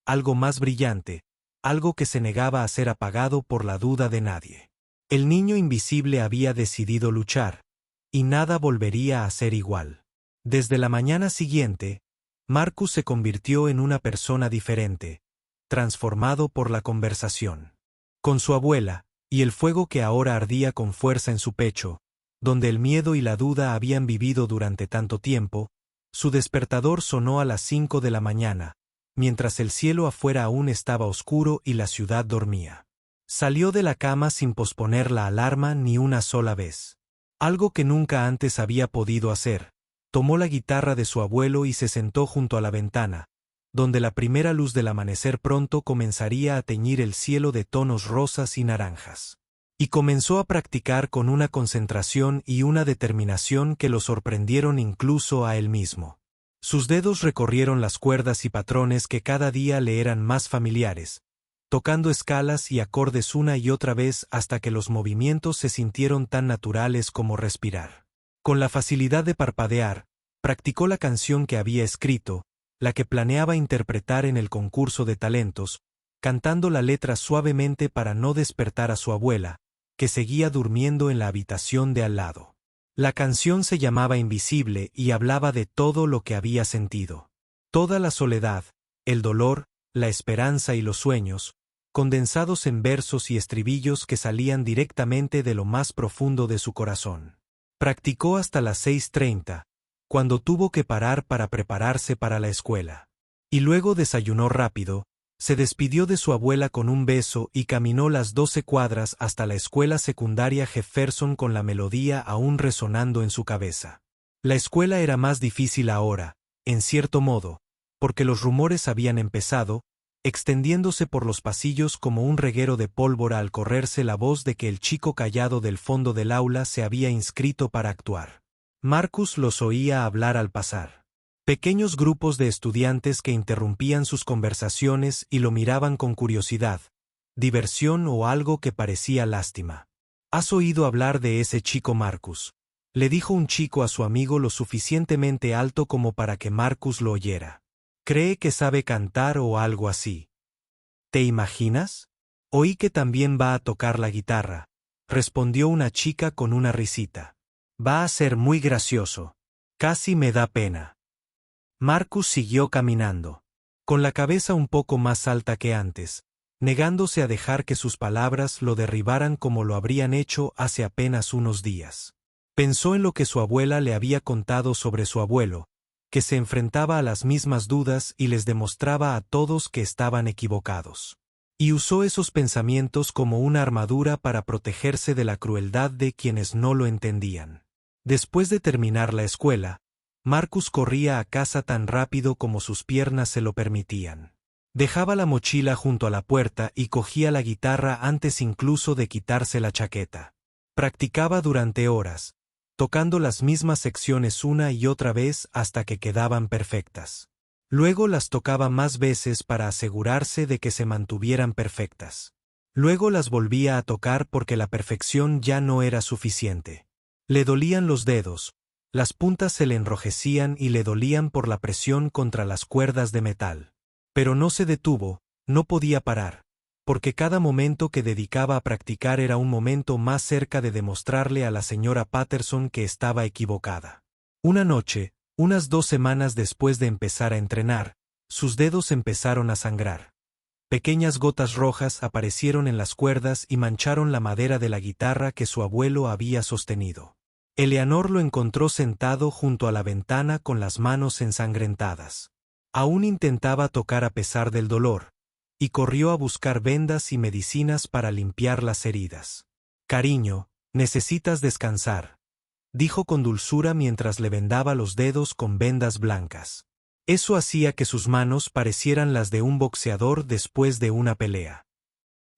algo más brillante, algo que se negaba a ser apagado por la duda de nadie. El niño invisible había decidido luchar, y nada volvería a ser igual. Desde la mañana siguiente, Marcus se convirtió en una persona diferente, transformado por la conversación. Con su abuela, y el fuego que ahora ardía con fuerza en su pecho, donde el miedo y la duda habían vivido durante tanto tiempo, su despertador sonó a las 5 de la mañana, mientras el cielo afuera aún estaba oscuro y la ciudad dormía. Salió de la cama sin posponer la alarma ni una sola vez. Algo que nunca antes había podido hacer. Tomó la guitarra de su abuelo y se sentó junto a la ventana, donde la primera luz del amanecer pronto comenzaría a teñir el cielo de tonos rosas y naranjas. Y comenzó a practicar con una concentración y una determinación que lo sorprendieron incluso a él mismo. Sus dedos recorrieron las cuerdas y patrones que cada día le eran más familiares, tocando escalas y acordes una y otra vez hasta que los movimientos se sintieron tan naturales como respirar. Con la facilidad de parpadear, practicó la canción que había escrito, la que planeaba interpretar en el concurso de talentos, cantando la letra suavemente para no despertar a su abuela, que seguía durmiendo en la habitación de al lado. La canción se llamaba Invisible y hablaba de todo lo que había sentido. Toda la soledad, el dolor, la esperanza y los sueños, condensados en versos y estribillos que salían directamente de lo más profundo de su corazón. Practicó hasta las 6:30, cuando tuvo que parar para prepararse para la escuela. Y luego desayunó rápido, se despidió de su abuela con un beso y caminó las 12 cuadras hasta la escuela secundaria Jefferson con la melodía aún resonando en su cabeza. La escuela era más difícil ahora, en cierto modo, porque los rumores habían empezado, extendiéndose por los pasillos como un reguero de pólvora al correrse la voz de que el chico callado del fondo del aula se había inscrito para actuar. Marcus los oía hablar al pasar. Pequeños grupos de estudiantes que interrumpían sus conversaciones y lo miraban con curiosidad, diversión o algo que parecía lástima. «¿Has oído hablar de ese chico Marcus?», le dijo un chico a su amigo lo suficientemente alto como para que Marcus lo oyera. «Cree que sabe cantar o algo así». «¿Te imaginas? Oí que también va a tocar la guitarra», respondió una chica con una risita. «Va a ser muy gracioso. Casi me da pena». Marcus siguió caminando, con la cabeza un poco más alta que antes, negándose a dejar que sus palabras lo derribaran como lo habrían hecho hace apenas unos días. Pensó en lo que su abuela le había contado sobre su abuelo, que se enfrentaba a las mismas dudas y les demostraba a todos que estaban equivocados. Y usó esos pensamientos como una armadura para protegerse de la crueldad de quienes no lo entendían. Después de terminar la escuela, Marcus corría a casa tan rápido como sus piernas se lo permitían. Dejaba la mochila junto a la puerta y cogía la guitarra antes incluso de quitarse la chaqueta. Practicaba durante horas, tocando las mismas secciones una y otra vez hasta que quedaban perfectas. Luego las tocaba más veces para asegurarse de que se mantuvieran perfectas. Luego las volvía a tocar porque la perfección ya no era suficiente. Le dolían los dedos, las puntas se le enrojecían y le dolían por la presión contra las cuerdas de metal. Pero no se detuvo, no podía parar, porque cada momento que dedicaba a practicar era un momento más cerca de demostrarle a la señora Patterson que estaba equivocada. Una noche, unas 2 semanas después de empezar a entrenar, sus dedos empezaron a sangrar. Pequeñas gotas rojas aparecieron en las cuerdas y mancharon la madera de la guitarra que su abuelo había sostenido. Eleanor lo encontró sentado junto a la ventana con las manos ensangrentadas. Aún intentaba tocar a pesar del dolor, y corrió a buscar vendas y medicinas para limpiar las heridas. «Cariño, necesitas descansar», dijo con dulzura mientras le vendaba los dedos con vendas blancas. Eso hacía que sus manos parecieran las de un boxeador después de una pelea.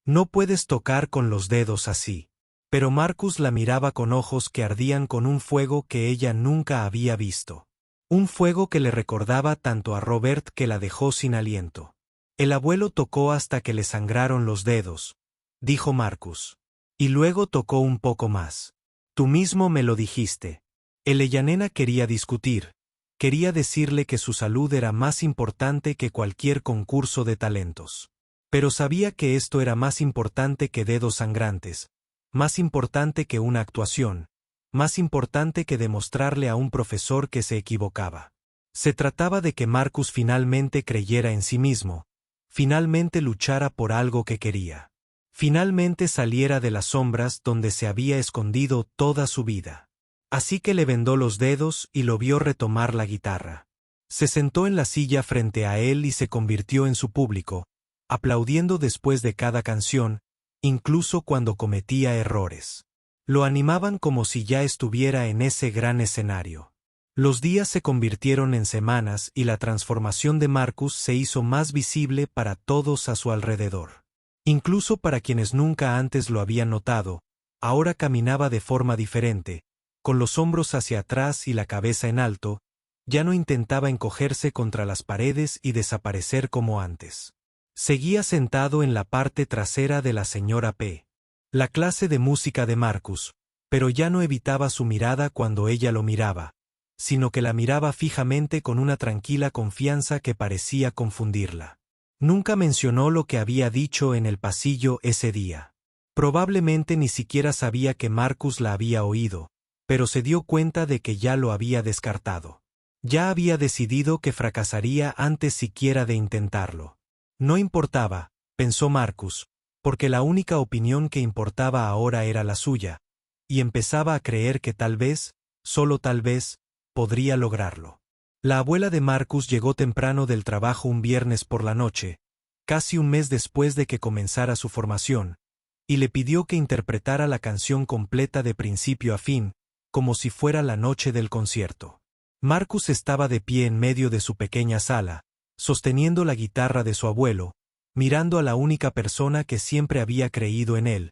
«No puedes tocar con los dedos así». Pero Marcus la miraba con ojos que ardían con un fuego que ella nunca había visto. Un fuego que le recordaba tanto a Robert que la dejó sin aliento. «El abuelo tocó hasta que le sangraron los dedos», dijo Marcus. «Y luego tocó un poco más. Tú mismo me lo dijiste». Eleanor quería discutir. Quería decirle que su salud era más importante que cualquier concurso de talentos. Pero sabía que esto era más importante que dedos sangrantes, más importante que una actuación, más importante que demostrarle a un profesor que se equivocaba. Se trataba de que Marcus finalmente creyera en sí mismo, finalmente luchara por algo que quería. finalmente saliera de las sombras donde se había escondido toda su vida. Así que le vendó los dedos y lo vio retomar la guitarra. Se sentó en la silla frente a él y se convirtió en su público, aplaudiendo después de cada canción, incluso cuando cometía errores. Lo animaban como si ya estuviera en ese gran escenario. Los días se convirtieron en semanas y la transformación de Marcus se hizo más visible para todos a su alrededor. Incluso para quienes nunca antes lo habían notado, ahora caminaba de forma diferente, con los hombros hacia atrás y la cabeza en alto, ya no intentaba encogerse contra las paredes y desaparecer como antes. Seguía sentado en la parte trasera de la señora P. La clase de música de Marcus, pero ya no evitaba su mirada cuando ella lo miraba, sino que la miraba fijamente con una tranquila confianza que parecía confundirla. Nunca mencionó lo que había dicho en el pasillo ese día. Probablemente ni siquiera sabía que Marcus la había oído, pero se dio cuenta de que ya lo había descartado. Ya había decidido que fracasaría antes siquiera de intentarlo. No importaba, pensó Marcus, porque la única opinión que importaba ahora era la suya, y empezaba a creer que tal vez, solo tal vez, podría lograrlo. La abuela de Marcus llegó temprano del trabajo un viernes por la noche, casi un mes después de que comenzara su formación, y le pidió que interpretara la canción completa de principio a fin, como si fuera la noche del concierto. Marcus estaba de pie en medio de su pequeña sala, sosteniendo la guitarra de su abuelo, mirando a la única persona que siempre había creído en él,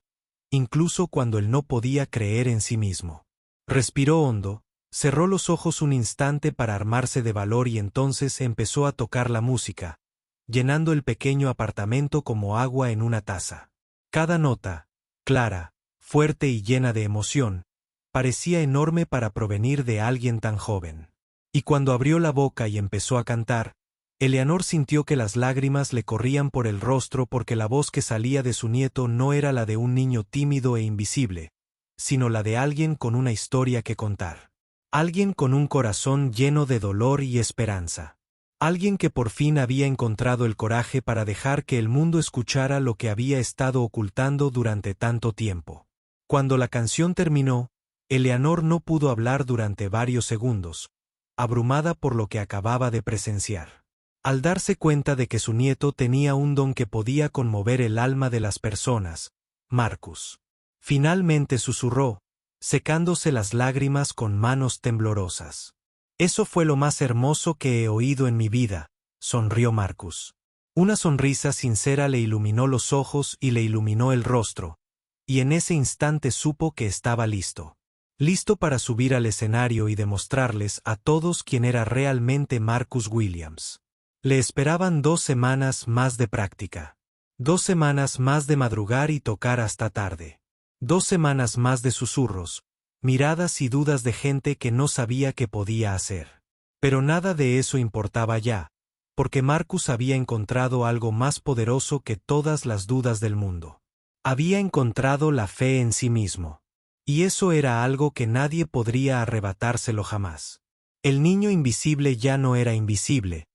incluso cuando él no podía creer en sí mismo. Respiró hondo, cerró los ojos un instante para armarse de valor y entonces empezó a tocar la música, llenando el pequeño apartamento como agua en una taza. Cada nota, clara, fuerte y llena de emoción, parecía enorme para provenir de alguien tan joven. Y cuando abrió la boca y empezó a cantar, Eleanor sintió que las lágrimas le corrían por el rostro porque la voz que salía de su nieto no era la de un niño tímido e invisible, sino la de alguien con una historia que contar. Alguien con un corazón lleno de dolor y esperanza. Alguien que por fin había encontrado el coraje para dejar que el mundo escuchara lo que había estado ocultando durante tanto tiempo. Cuando la canción terminó, Eleanor no pudo hablar durante varios segundos, abrumada por lo que acababa de presenciar. Al darse cuenta de que su nieto tenía un don que podía conmover el alma de las personas, Marcus finalmente susurró, secándose las lágrimas con manos temblorosas. Eso fue lo más hermoso que he oído en mi vida, sonrió Marcus. Una sonrisa sincera le iluminó los ojos y le iluminó el rostro, y en ese instante supo que estaba listo. Listo para subir al escenario y demostrarles a todos quién era realmente Marcus Williams. Le esperaban 2 semanas más de práctica. 2 semanas más de madrugar y tocar hasta tarde. 2 semanas más de susurros, miradas y dudas de gente que no sabía qué podía hacer. Pero nada de eso importaba ya, porque Marcus había encontrado algo más poderoso que todas las dudas del mundo. Había encontrado la fe en sí mismo. Y eso era algo que nadie podría arrebatárselo jamás. El niño invisible ya no era invisible,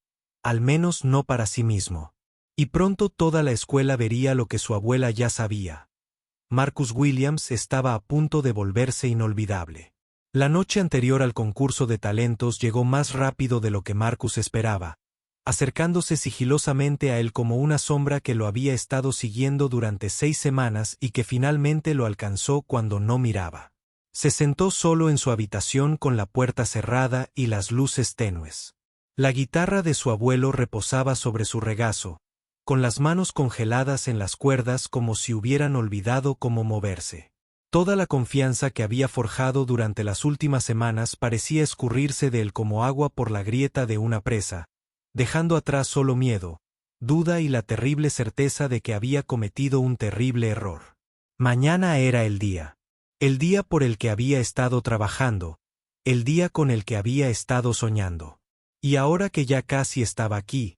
al menos no para sí mismo. Y pronto toda la escuela vería lo que su abuela ya sabía. Marcus Williams estaba a punto de volverse inolvidable. La noche anterior al concurso de talentos llegó más rápido de lo que Marcus esperaba, acercándose sigilosamente a él como una sombra que lo había estado siguiendo durante 6 semanas y que finalmente lo alcanzó cuando no miraba. Se sentó solo en su habitación con la puerta cerrada y las luces tenues. La guitarra de su abuelo reposaba sobre su regazo, con las manos congeladas en las cuerdas como si hubieran olvidado cómo moverse. Toda la confianza que había forjado durante las últimas semanas parecía escurrirse de él como agua por la grieta de una presa, dejando atrás solo miedo, duda y la terrible certeza de que había cometido un terrible error. Mañana era el día por el que había estado trabajando, el día con el que había estado soñando. Y ahora que ya casi estaba aquí,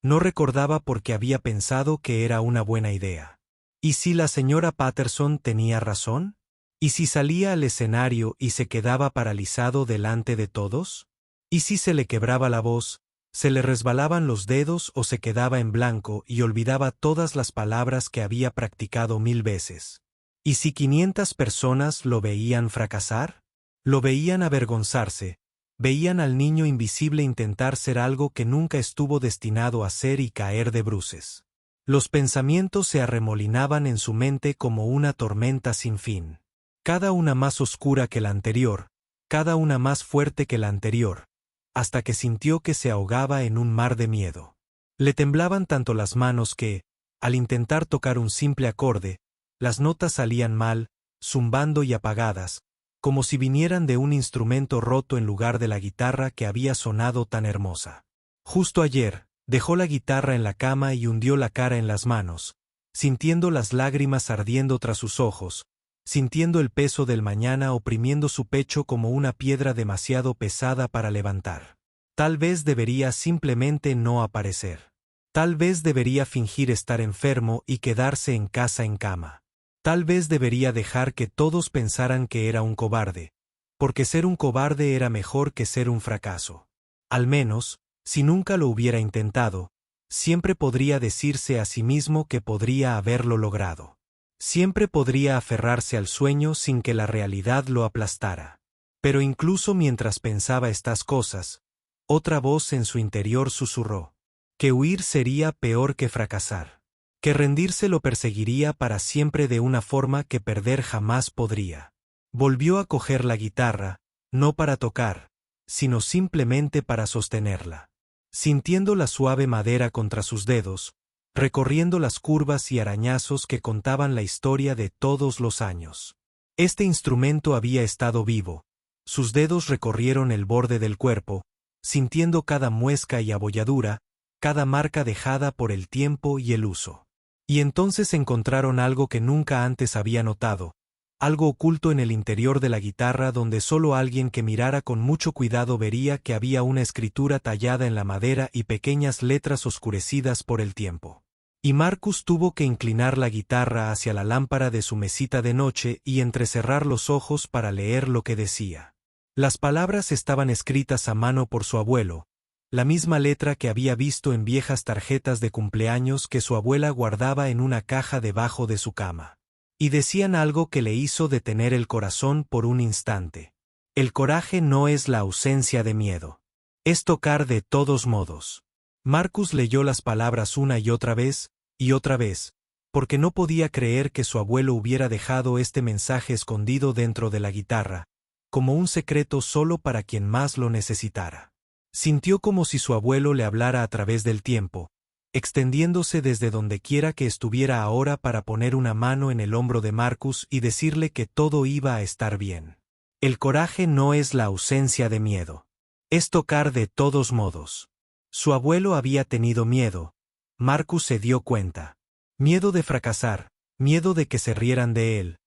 no recordaba por qué había pensado que era una buena idea. ¿Y si la señora Patterson tenía razón? ¿Y si salía al escenario y se quedaba paralizado delante de todos? ¿Y si se le quebraba la voz, Se le resbalaban los dedos o se quedaba en blanco y olvidaba todas las palabras que había practicado 1000 veces. ¿Y si 500 personas lo veían fracasar? Lo veían avergonzarse, veían al niño invisible intentar ser algo que nunca estuvo destinado a ser y caer de bruces. Los pensamientos se arremolinaban en su mente como una tormenta sin fin. Cada una más oscura que la anterior, cada una más fuerte que la anterior, hasta que sintió que se ahogaba en un mar de miedo. Le temblaban tanto las manos que, al intentar tocar un simple acorde, las notas salían mal, zumbando y apagadas, como si vinieran de un instrumento roto en lugar de la guitarra que había sonado tan hermosa. Justo ayer, dejó la guitarra en la cama y hundió la cara en las manos, sintiendo las lágrimas ardiendo tras sus ojos, sintiendo el peso del mañana oprimiendo su pecho como una piedra demasiado pesada para levantar. Tal vez debería simplemente no aparecer. Tal vez debería fingir estar enfermo y quedarse en casa en cama. Tal vez debería dejar que todos pensaran que era un cobarde, porque ser un cobarde era mejor que ser un fracaso. Al menos, si nunca lo hubiera intentado, siempre podría decirse a sí mismo que podría haberlo logrado. Siempre podría aferrarse al sueño sin que la realidad lo aplastara. Pero incluso mientras pensaba estas cosas, otra voz en su interior susurró: que huir sería peor que fracasar. Que rendirse lo perseguiría para siempre de una forma que perder jamás podría. Volvió a coger la guitarra, no para tocar, sino simplemente para sostenerla. Sintiendo la suave madera contra sus dedos, recorriendo las curvas y arañazos que contaban la historia de todos los años. Este instrumento había estado vivo. Sus dedos recorrieron el borde del cuerpo, sintiendo cada muesca y abolladura, cada marca dejada por el tiempo y el uso. Y entonces encontraron algo que nunca antes había notado, algo oculto en el interior de la guitarra donde solo alguien que mirara con mucho cuidado vería que había una escritura tallada en la madera y pequeñas letras oscurecidas por el tiempo. Y Marcus tuvo que inclinar la guitarra hacia la lámpara de su mesita de noche y entrecerrar los ojos para leer lo que decía. Las palabras estaban escritas a mano por su abuelo, la misma letra que había visto en viejas tarjetas de cumpleaños que su abuela guardaba en una caja debajo de su cama. Y decían algo que le hizo detener el corazón por un instante. El coraje no es la ausencia de miedo. Es tocar de todos modos. Marcus leyó las palabras una y otra vez, porque no podía creer que su abuelo hubiera dejado este mensaje escondido dentro de la guitarra, como un secreto solo para quien más lo necesitara. Sintió como si su abuelo le hablara a través del tiempo, extendiéndose desde donde quiera que estuviera ahora para poner una mano en el hombro de Marcus y decirle que todo iba a estar bien. El coraje no es la ausencia de miedo. Es tocar de todos modos. Su abuelo había tenido miedo. Marcus se dio cuenta. Miedo de fracasar, miedo de que se rieran de él,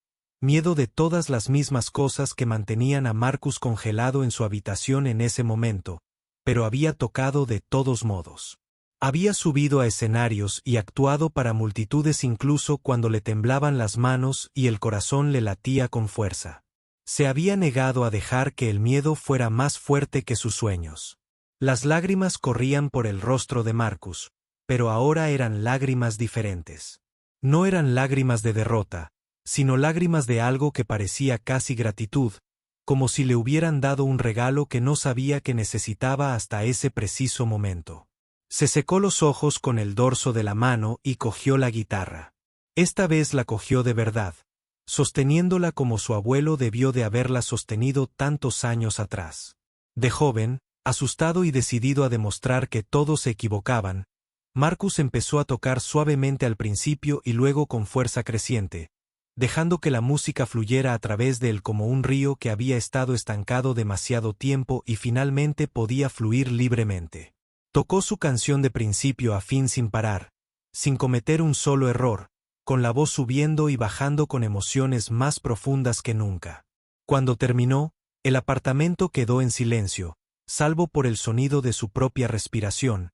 miedo de todas las mismas cosas que mantenían a Marcus congelado en su habitación en ese momento, pero había tocado de todos modos. Había subido a escenarios y actuado para multitudes incluso cuando le temblaban las manos y el corazón le latía con fuerza. Se había negado a dejar que el miedo fuera más fuerte que sus sueños. Las lágrimas corrían por el rostro de Marcus, pero ahora eran lágrimas diferentes. No eran lágrimas de derrota, sino lágrimas de algo que parecía casi gratitud, como si le hubieran dado un regalo que no sabía que necesitaba hasta ese preciso momento. Se secó los ojos con el dorso de la mano y cogió la guitarra. Esta vez la cogió de verdad, sosteniéndola como su abuelo debió de haberla sostenido tantos años atrás. De joven, asustado y decidido a demostrar que todos se equivocaban, Marcus empezó a tocar suavemente al principio y luego con fuerza creciente, dejando que la música fluyera a través de él como un río que había estado estancado demasiado tiempo y finalmente podía fluir libremente. Tocó su canción de principio a fin sin parar, sin cometer un solo error, con la voz subiendo y bajando con emociones más profundas que nunca. Cuando terminó, el apartamento quedó en silencio, salvo por el sonido de su propia respiración,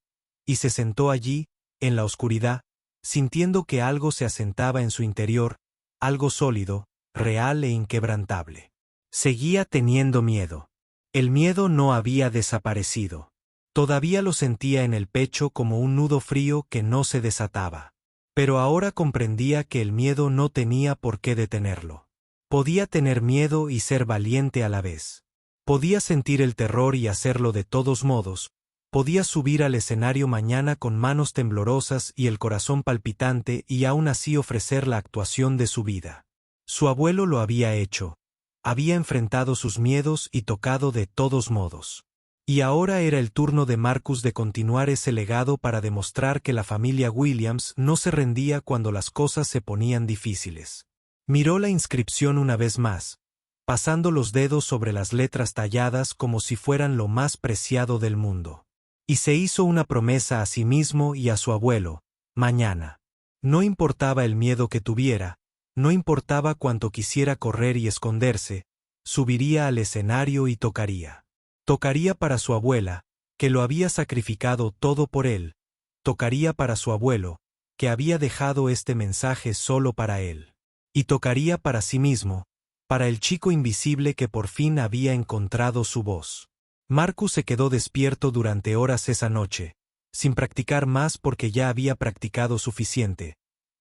y se sentó allí, en la oscuridad, sintiendo que algo se asentaba en su interior, algo sólido, real e inquebrantable. Seguía teniendo miedo. El miedo no había desaparecido. Todavía lo sentía en el pecho como un nudo frío que no se desataba. Pero ahora comprendía que el miedo no tenía por qué detenerlo. Podía tener miedo y ser valiente a la vez. Podía sentir el terror y hacerlo de todos modos. Podía subir al escenario mañana con manos temblorosas y el corazón palpitante y aún así ofrecer la actuación de su vida. Su abuelo lo había hecho. Había enfrentado sus miedos y tocado de todos modos. Y ahora era el turno de Marcus de continuar ese legado para demostrar que la familia Williams no se rendía cuando las cosas se ponían difíciles. Miró la inscripción una vez más, pasando los dedos sobre las letras talladas como si fueran lo más preciado del mundo. Y se hizo una promesa a sí mismo y a su abuelo: mañana. No importaba el miedo que tuviera, no importaba cuánto quisiera correr y esconderse, subiría al escenario y tocaría. Tocaría para su abuela, que lo había sacrificado todo por él. Tocaría para su abuelo, que había dejado este mensaje solo para él. Y tocaría para sí mismo, para el chico invisible que por fin había encontrado su voz. Marcus se quedó despierto durante horas esa noche, sin practicar más porque ya había practicado suficiente,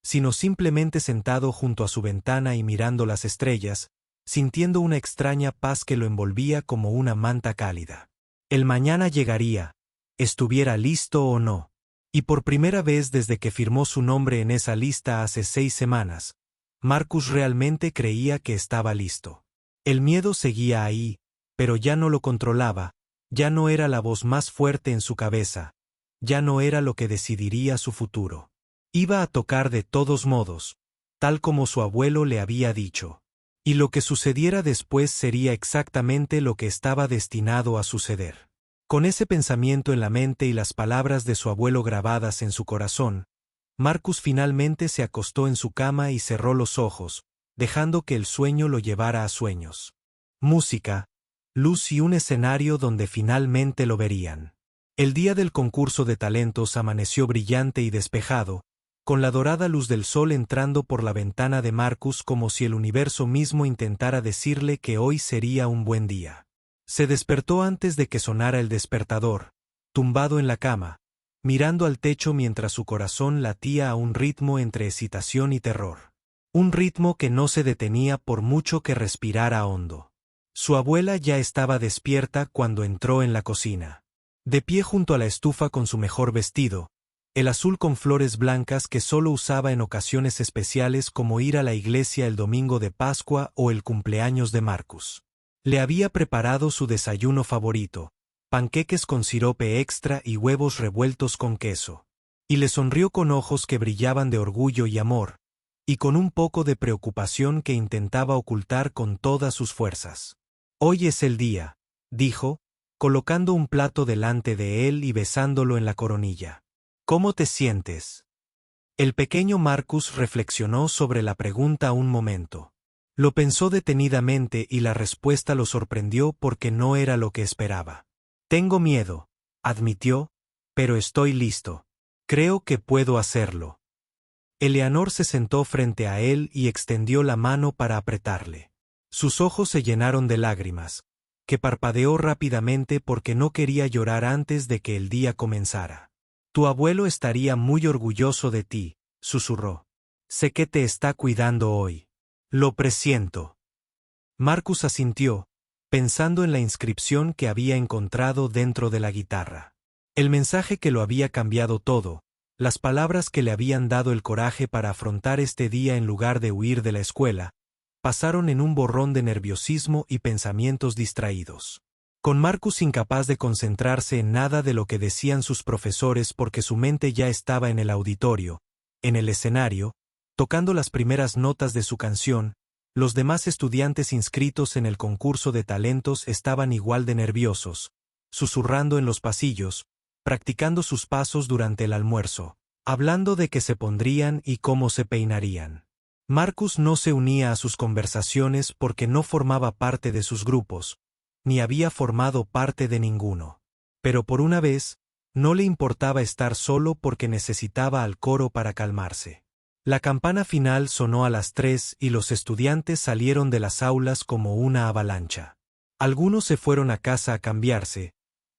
sino simplemente sentado junto a su ventana y mirando las estrellas, sintiendo una extraña paz que lo envolvía como una manta cálida. El mañana llegaría, estuviera listo o no. Y por primera vez desde que firmó su nombre en esa lista hace 6 semanas, Marcus realmente creía que estaba listo. El miedo seguía ahí, pero ya no lo controlaba, ya no era la voz más fuerte en su cabeza, ya no era lo que decidiría su futuro. Iba a tocar de todos modos, tal como su abuelo le había dicho. Y lo que sucediera después sería exactamente lo que estaba destinado a suceder. Con ese pensamiento en la mente y las palabras de su abuelo grabadas en su corazón, Marcus finalmente se acostó en su cama y cerró los ojos, dejando que el sueño lo llevara a sueños. Música, luz y un escenario donde finalmente lo verían. El día del concurso de talentos amaneció brillante y despejado, con la dorada luz del sol entrando por la ventana de Marcus como si el universo mismo intentara decirle que hoy sería un buen día. Se despertó antes de que sonara el despertador, tumbado en la cama, mirando al techo mientras su corazón latía a un ritmo entre excitación y terror. Un ritmo que no se detenía por mucho que respirara hondo. Su abuela ya estaba despierta cuando entró en la cocina. De pie junto a la estufa con su mejor vestido, el azul con flores blancas que solo usaba en ocasiones especiales como ir a la iglesia el domingo de Pascua o el cumpleaños de Marcus. Le había preparado su desayuno favorito, panqueques con sirope extra y huevos revueltos con queso. Y le sonrió con ojos que brillaban de orgullo y amor, y con un poco de preocupación que intentaba ocultar con todas sus fuerzas. Hoy es el día, dijo, colocando un plato delante de él y besándolo en la coronilla. ¿Cómo te sientes? El pequeño Marcus reflexionó sobre la pregunta un momento. Lo pensó detenidamente y la respuesta lo sorprendió porque no era lo que esperaba. Tengo miedo, admitió, pero estoy listo. Creo que puedo hacerlo. Eleanor se sentó frente a él y extendió la mano para apretarle. Sus ojos se llenaron de lágrimas, que parpadeó rápidamente porque no quería llorar antes de que el día comenzara. Tu abuelo estaría muy orgulloso de ti, susurró. Sé que te está cuidando hoy. Lo presiento. Marcus asintió, pensando en la inscripción que había encontrado dentro de la guitarra. El mensaje que lo había cambiado todo, las palabras que le habían dado el coraje para afrontar este día en lugar de huir de la escuela, pasaron en un borrón de nerviosismo y pensamientos distraídos. Con Marcus incapaz de concentrarse en nada de lo que decían sus profesores porque su mente ya estaba en el auditorio, en el escenario, tocando las primeras notas de su canción, los demás estudiantes inscritos en el concurso de talentos estaban igual de nerviosos, susurrando en los pasillos, practicando sus pasos durante el almuerzo, hablando de qué se pondrían y cómo se peinarían. Marcus no se unía a sus conversaciones porque no formaba parte de sus grupos, ni había formado parte de ninguno. Pero por una vez, no le importaba estar solo porque necesitaba al coro para calmarse. La campana final sonó a las 3 y los estudiantes salieron de las aulas como una avalancha. Algunos se fueron a casa a cambiarse,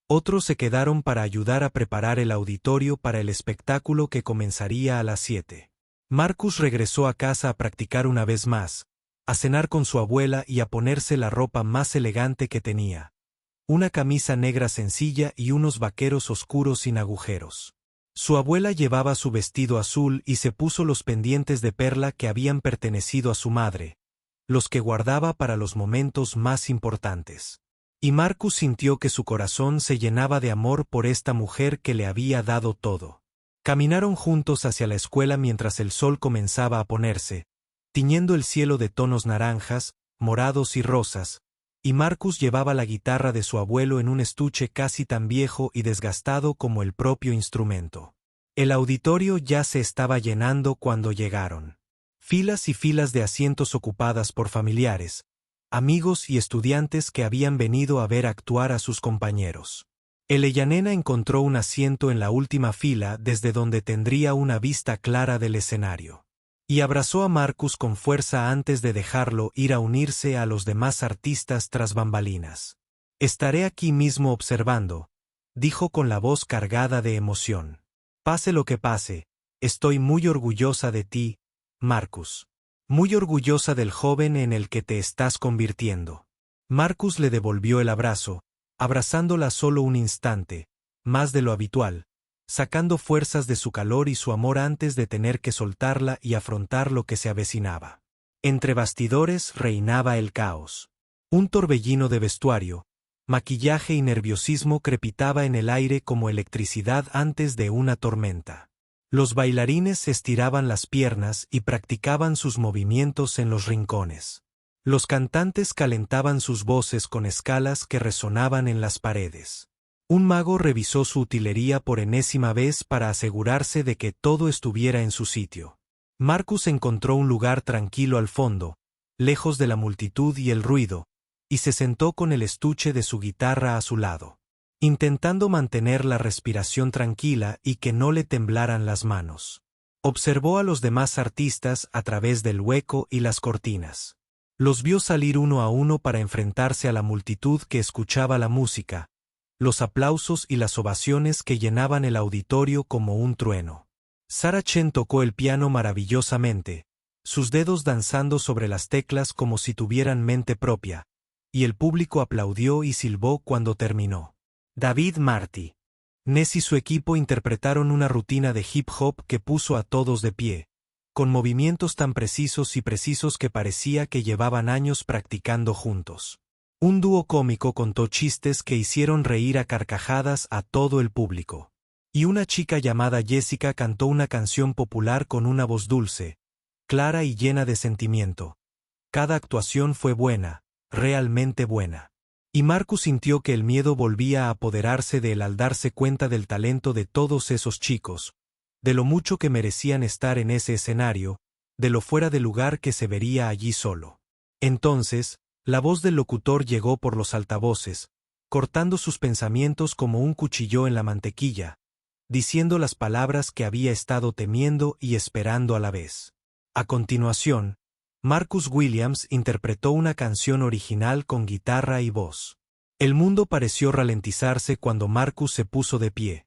Otros se quedaron para ayudar a preparar el auditorio para el espectáculo que comenzaría a las 7. Marcus regresó a casa a practicar una vez más, a cenar con su abuela y a ponerse la ropa más elegante que tenía. Una camisa negra sencilla y unos vaqueros oscuros sin agujeros. Su abuela llevaba su vestido azul y se puso los pendientes de perla que habían pertenecido a su madre, los que guardaba para los momentos más importantes. Y Marcus sintió que su corazón se llenaba de amor por esta mujer que le había dado todo. Caminaron juntos hacia la escuela mientras el sol comenzaba a ponerse, tiñendo el cielo de tonos naranjas, morados y rosas, y Marcus llevaba la guitarra de su abuelo en un estuche casi tan viejo y desgastado como el propio instrumento. El auditorio ya se estaba llenando cuando llegaron. Filas y filas de asientos ocupadas por familiares, amigos y estudiantes que habían venido a ver actuar a sus compañeros. Eleyanena encontró un asiento en la última fila desde donde tendría una vista clara del escenario. Y abrazó a Marcus con fuerza antes de dejarlo ir a unirse a los demás artistas tras bambalinas. «Estaré aquí mismo observando», dijo con la voz cargada de emoción. «Pase lo que pase, estoy muy orgullosa de ti, Marcus. Muy orgullosa del joven en el que te estás convirtiendo». Marcus le devolvió el abrazo, abrazándola solo un instante, más de lo habitual, sacando fuerzas de su calor y su amor antes de tener que soltarla y afrontar lo que se avecinaba. Entre bastidores reinaba el caos. Un torbellino de vestuario, maquillaje y nerviosismo crepitaba en el aire como electricidad antes de una tormenta. Los bailarines estiraban las piernas y practicaban sus movimientos en los rincones. Los cantantes calentaban sus voces con escalas que resonaban en las paredes. Un mago revisó su utilería por enésima vez para asegurarse de que todo estuviera en su sitio. Marcus encontró un lugar tranquilo al fondo, lejos de la multitud y el ruido, y se sentó con el estuche de su guitarra a su lado, intentando mantener la respiración tranquila y que no le temblaran las manos. Observó a los demás artistas a través del hueco y las cortinas. Los vio salir uno a uno para enfrentarse a la multitud que escuchaba la música, los aplausos y las ovaciones que llenaban el auditorio como un trueno. Sarah Chen tocó el piano maravillosamente, sus dedos danzando sobre las teclas como si tuvieran mente propia, y el público aplaudió y silbó cuando terminó. David Marty, Ness y su equipo interpretaron una rutina de hip hop que puso a todos de pie, con movimientos tan precisos que parecía que llevaban años practicando juntos. Un dúo cómico contó chistes que hicieron reír a carcajadas a todo el público. Y una chica llamada Jessica cantó una canción popular con una voz dulce, clara y llena de sentimiento. Cada actuación fue buena, realmente buena. Y Marcus sintió que el miedo volvía a apoderarse de él al darse cuenta del talento de todos esos chicos, de lo mucho que merecían estar en ese escenario, de lo fuera de lugar que se vería allí solo. Entonces, la voz del locutor llegó por los altavoces, cortando sus pensamientos como un cuchillo en la mantequilla, diciendo las palabras que había estado temiendo y esperando a la vez. A continuación, Marcus Williams interpretó una canción original con guitarra y voz. El mundo pareció ralentizarse cuando Marcus se puso de pie.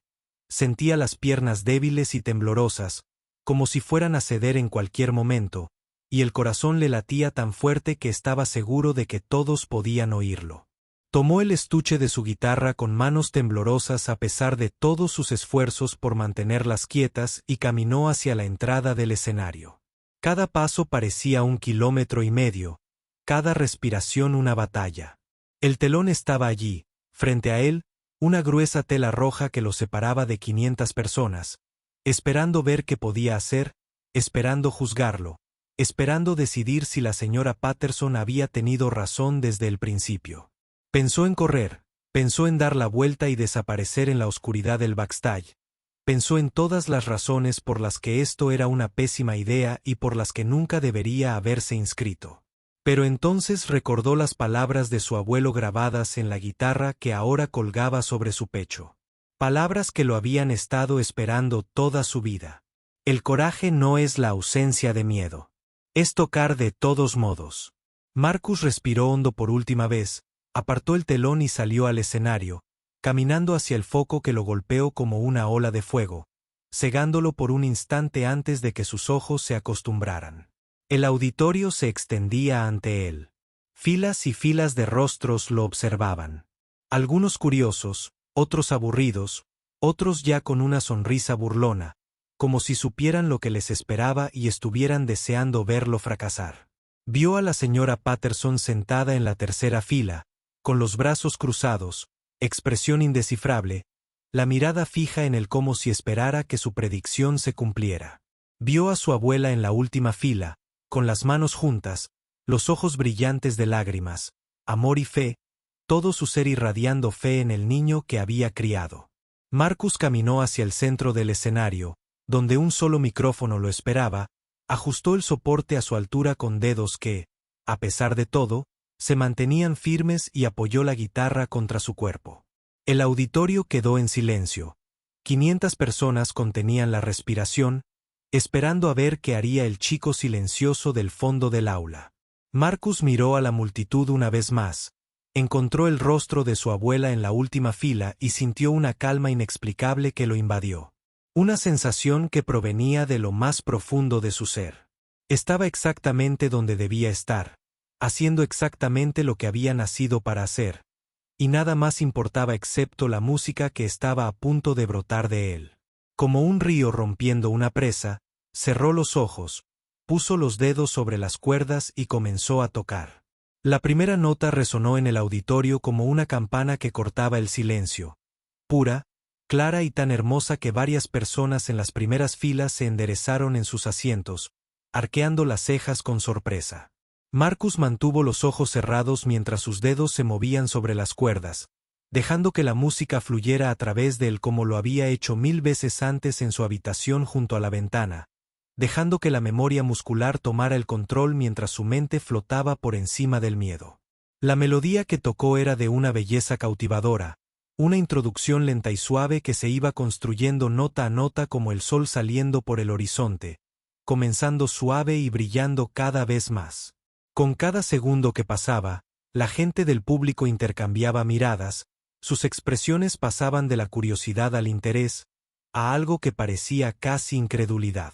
Sentía las piernas débiles y temblorosas, como si fueran a ceder en cualquier momento, y el corazón le latía tan fuerte que estaba seguro de que todos podían oírlo. Tomó el estuche de su guitarra con manos temblorosas a pesar de todos sus esfuerzos por mantenerlas quietas y caminó hacia la entrada del escenario. Cada paso parecía 1,5 kilómetros, cada respiración una batalla. El telón estaba allí, frente a él, una gruesa tela roja que lo separaba de 500 personas, esperando ver qué podía hacer, esperando juzgarlo, esperando decidir si la señora Patterson había tenido razón desde el principio. Pensó en correr, pensó en dar la vuelta y desaparecer en la oscuridad del backstage, pensó en todas las razones por las que esto era una pésima idea y por las que nunca debería haberse inscrito. Pero entonces recordó las palabras de su abuelo grabadas en la guitarra que ahora colgaba sobre su pecho. Palabras que lo habían estado esperando toda su vida. El coraje no es la ausencia de miedo. Es tocar de todos modos. Marcus respiró hondo por última vez, apartó el telón y salió al escenario, caminando hacia el foco que lo golpeó como una ola de fuego, cegándolo por un instante antes de que sus ojos se acostumbraran. El auditorio se extendía ante él. Filas y filas de rostros lo observaban. Algunos curiosos, otros aburridos, otros ya con una sonrisa burlona, como si supieran lo que les esperaba y estuvieran deseando verlo fracasar. Vio a la señora Patterson sentada en la tercera fila, con los brazos cruzados, expresión indescifrable, la mirada fija en él como si esperara que su predicción se cumpliera. Vio a su abuela en la última fila, con las manos juntas, los ojos brillantes de lágrimas, amor y fe, todo su ser irradiando fe en el niño que había criado. Marcus caminó hacia el centro del escenario, donde un solo micrófono lo esperaba, ajustó el soporte a su altura con dedos que, a pesar de todo, se mantenían firmes y apoyó la guitarra contra su cuerpo. El auditorio quedó en silencio. 500 personas contenían la respiración, esperando a ver qué haría el chico silencioso del fondo del aula. Marcus miró a la multitud una vez más, encontró el rostro de su abuela en la última fila y sintió una calma inexplicable que lo invadió. Una sensación que provenía de lo más profundo de su ser. Estaba exactamente donde debía estar, haciendo exactamente lo que había nacido para hacer, y nada más importaba excepto la música que estaba a punto de brotar de él. Como un río rompiendo una presa, cerró los ojos, puso los dedos sobre las cuerdas y comenzó a tocar. La primera nota resonó en el auditorio como una campana que cortaba el silencio, pura, clara y tan hermosa que varias personas en las primeras filas se enderezaron en sus asientos, arqueando las cejas con sorpresa. Marcus mantuvo los ojos cerrados mientras sus dedos se movían sobre las cuerdas, dejando que la música fluyera a través de él como lo había hecho 1000 veces antes en su habitación junto a la ventana, dejando que la memoria muscular tomara el control mientras su mente flotaba por encima del miedo. La melodía que tocó era de una belleza cautivadora, una introducción lenta y suave que se iba construyendo nota a nota como el sol saliendo por el horizonte, comenzando suave y brillando cada vez más. Con cada segundo que pasaba, la gente del público intercambiaba miradas, sus expresiones pasaban de la curiosidad al interés, a algo que parecía casi incredulidad.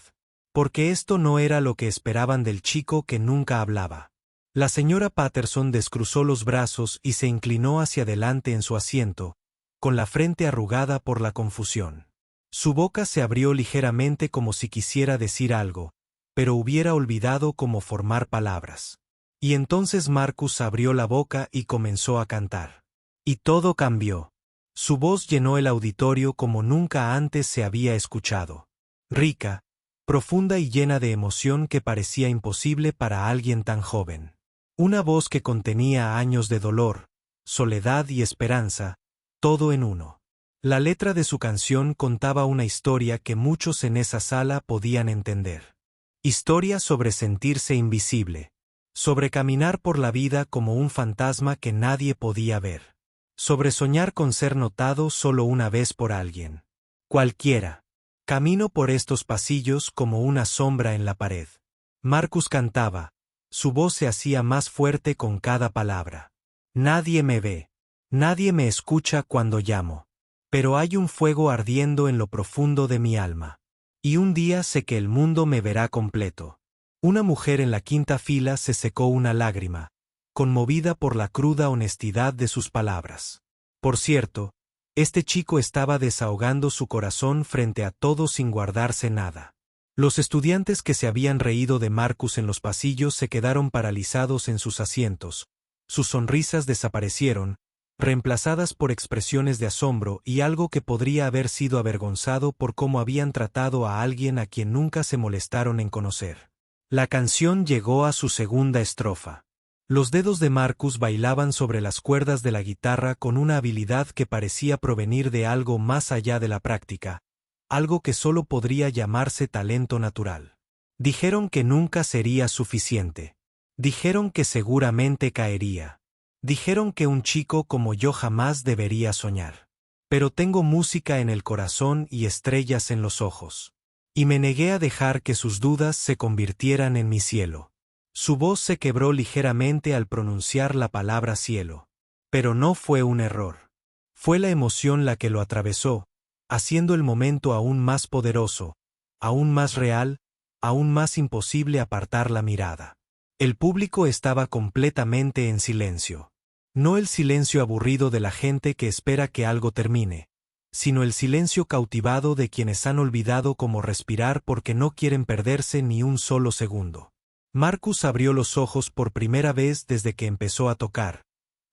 Porque esto no era lo que esperaban del chico que nunca hablaba. La señora Patterson descruzó los brazos y se inclinó hacia adelante en su asiento, con la frente arrugada por la confusión. Su boca se abrió ligeramente como si quisiera decir algo, pero hubiera olvidado cómo formar palabras. Y entonces Marcus abrió la boca y comenzó a cantar. Y todo cambió. Su voz llenó el auditorio como nunca antes se había escuchado. Rica, profunda y llena de emoción que parecía imposible para alguien tan joven. Una voz que contenía años de dolor, soledad y esperanza, todo en uno. La letra de su canción contaba una historia que muchos en esa sala podían entender. Historia sobre sentirse invisible. Sobre caminar por la vida como un fantasma que nadie podía ver. Sobre soñar con ser notado solo una vez por alguien. Cualquiera. Camino por estos pasillos como una sombra en la pared. Marcus cantaba. Su voz se hacía más fuerte con cada palabra. Nadie me ve. Nadie me escucha cuando llamo. Pero hay un fuego ardiendo en lo profundo de mi alma. Y un día sé que el mundo me verá completo. Una mujer en la quinta fila se secó una lágrima, conmovida por la cruda honestidad de sus palabras. Por cierto, este chico estaba desahogando su corazón frente a todos sin guardarse nada. Los estudiantes que se habían reído de Marcus en los pasillos se quedaron paralizados en sus asientos, sus sonrisas desaparecieron, reemplazadas por expresiones de asombro y algo que podría haber sido avergonzado por cómo habían tratado a alguien a quien nunca se molestaron en conocer. La canción llegó a su segunda estrofa. Los dedos de Marcus bailaban sobre las cuerdas de la guitarra con una habilidad que parecía provenir de algo más allá de la práctica, algo que solo podría llamarse talento natural. Dijeron que nunca sería suficiente. Dijeron que seguramente caería. Dijeron que un chico como yo jamás debería soñar. Pero tengo música en el corazón y estrellas en los ojos. Y me negué a dejar que sus dudas se convirtieran en mi cielo. Su voz se quebró ligeramente al pronunciar la palabra cielo. Pero no fue un error. Fue la emoción la que lo atravesó, haciendo el momento aún más poderoso, aún más real, aún más imposible apartar la mirada. El público estaba completamente en silencio. No el silencio aburrido de la gente que espera que algo termine, sino el silencio cautivado de quienes han olvidado cómo respirar porque no quieren perderse ni un solo segundo. Marcus abrió los ojos por primera vez desde que empezó a tocar,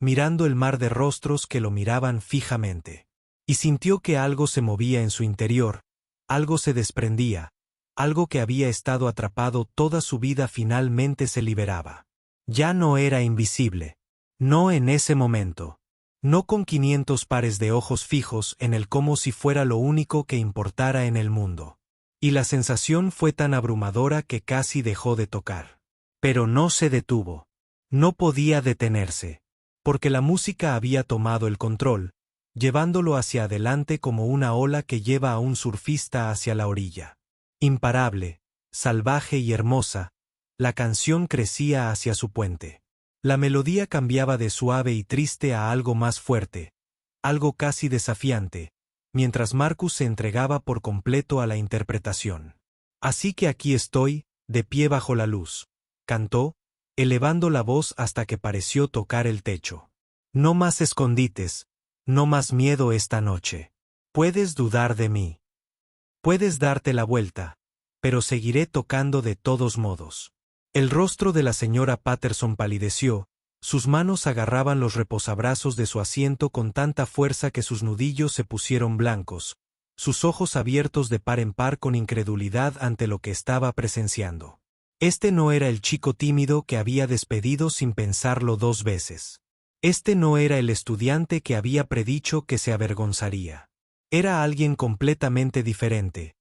mirando el mar de rostros que lo miraban fijamente. Y sintió que algo se movía en su interior, algo se desprendía, algo que había estado atrapado toda su vida finalmente se liberaba. Ya no era invisible. No en ese momento. No con 500 pares de ojos fijos en él como si fuera lo único que importara en el mundo. Y la sensación fue tan abrumadora que casi dejó de tocar. Pero no se detuvo. No podía detenerse. Porque la música había tomado el control, llevándolo hacia adelante como una ola que lleva a un surfista hacia la orilla. Imparable, salvaje y hermosa, la canción crecía hacia su puente. La melodía cambiaba de suave y triste a algo más fuerte, algo casi desafiante, mientras Marcus se entregaba por completo a la interpretación. Así que aquí estoy, de pie bajo la luz, cantó, elevando la voz hasta que pareció tocar el techo. No más escondites, no más miedo esta noche. Puedes dudar de mí. Puedes darte la vuelta, pero seguiré tocando de todos modos. El rostro de la señora Patterson palideció, sus manos agarraban los reposabrazos de su asiento con tanta fuerza que sus nudillos se pusieron blancos, sus ojos abiertos de par en par con incredulidad ante lo que estaba presenciando. Este no era el chico tímido que había despedido sin pensarlo 2 veces. Este no era el estudiante que había predicho que se avergonzaría. Era alguien completamente diferente,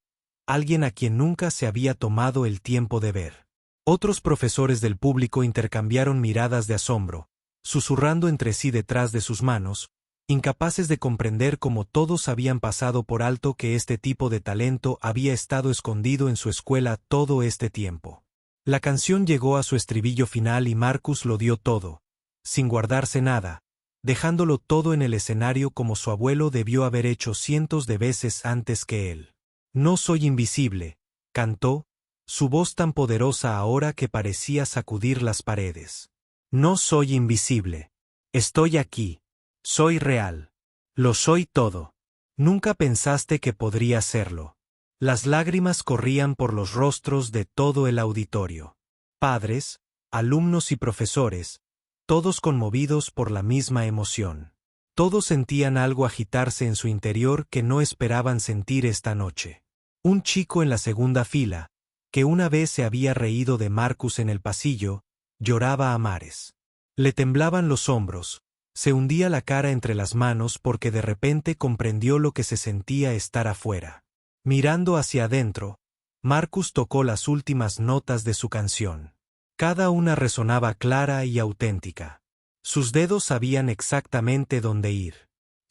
alguien a quien nunca se había tomado el tiempo de ver. Otros profesores del público intercambiaron miradas de asombro, susurrando entre sí detrás de sus manos, incapaces de comprender cómo todos habían pasado por alto que este tipo de talento había estado escondido en su escuela todo este tiempo. La canción llegó a su estribillo final y Marcus lo dio todo, sin guardarse nada, dejándolo todo en el escenario como su abuelo debió haber hecho cientos de veces antes que él. No soy invisible, cantó, su voz tan poderosa ahora que parecía sacudir las paredes. No soy invisible. Estoy aquí. Soy real. Lo soy todo. Nunca pensaste que podría serlo. Las lágrimas corrían por los rostros de todo el auditorio. Padres, alumnos y profesores, todos conmovidos por la misma emoción. Todos sentían algo agitarse en su interior que no esperaban sentir esta noche. Un chico en la segunda fila, que una vez se había reído de Marcus en el pasillo, lloraba a mares. Le temblaban los hombros, se hundía la cara entre las manos porque de repente comprendió lo que se sentía estar afuera. Mirando hacia adentro, Marcus tocó las últimas notas de su canción. Cada una resonaba clara y auténtica. Sus dedos sabían exactamente dónde ir.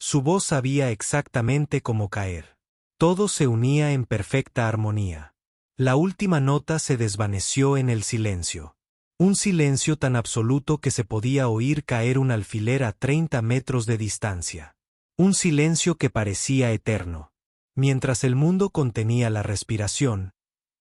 Su voz sabía exactamente cómo caer. Todo se unía en perfecta armonía. La última nota se desvaneció en el silencio. Un silencio tan absoluto que se podía oír caer un alfiler a 30 metros de distancia. Un silencio que parecía eterno. Mientras el mundo contenía la respiración,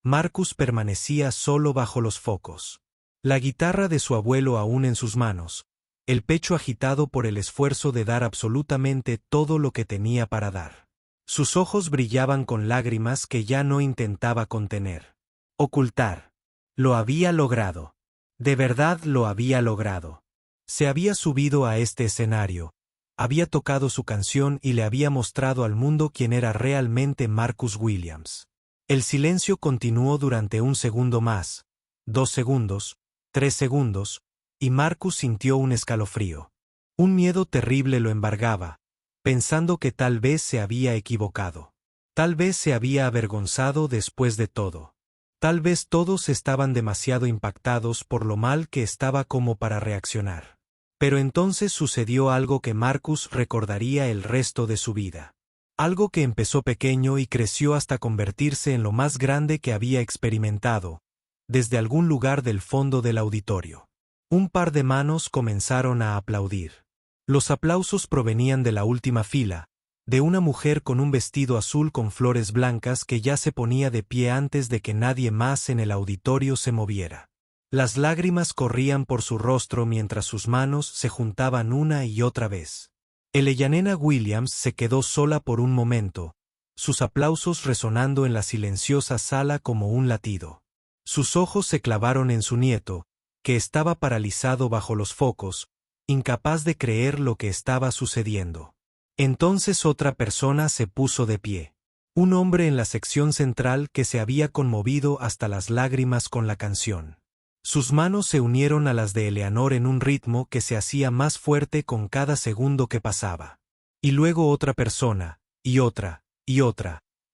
Marcus permanecía solo bajo los focos. La guitarra de su abuelo aún en sus manos, el pecho agitado por el esfuerzo de dar absolutamente todo lo que tenía para dar. Sus ojos brillaban con lágrimas que ya no intentaba contener. Ocultar. Lo había logrado. De verdad lo había logrado. Se había subido a este escenario, había tocado su canción y le había mostrado al mundo quién era realmente Marcus Williams. El silencio continuó durante 1 segundo más, 2 segundos, 3 segundos, y Marcus sintió un escalofrío. Un miedo terrible lo embargaba, pensando que tal vez se había equivocado. Tal vez se había avergonzado después de todo. Tal vez todos estaban demasiado impactados por lo mal que estaba como para reaccionar. Pero entonces sucedió algo que Marcus recordaría el resto de su vida. Algo que empezó pequeño y creció hasta convertirse en lo más grande que había experimentado, desde algún lugar del fondo del auditorio. Un par de manos comenzaron a aplaudir. Los aplausos provenían de la última fila, de una mujer con un vestido azul con flores blancas que ya se ponía de pie antes de que nadie más en el auditorio se moviera. Las lágrimas corrían por su rostro mientras sus manos se juntaban una y otra vez. Eleyanena Williams se quedó sola por un momento, sus aplausos resonando en la silenciosa sala como un latido. Sus ojos se clavaron en su nieto, que estaba paralizado bajo los focos, incapaz de creer lo que estaba sucediendo. Entonces otra persona se puso de pie. Un hombre en la sección central que se había conmovido hasta las lágrimas con la canción. Sus manos se unieron a las de Eleanor en un ritmo que se hacía más fuerte con cada segundo que pasaba. Y luego otra persona, y otra,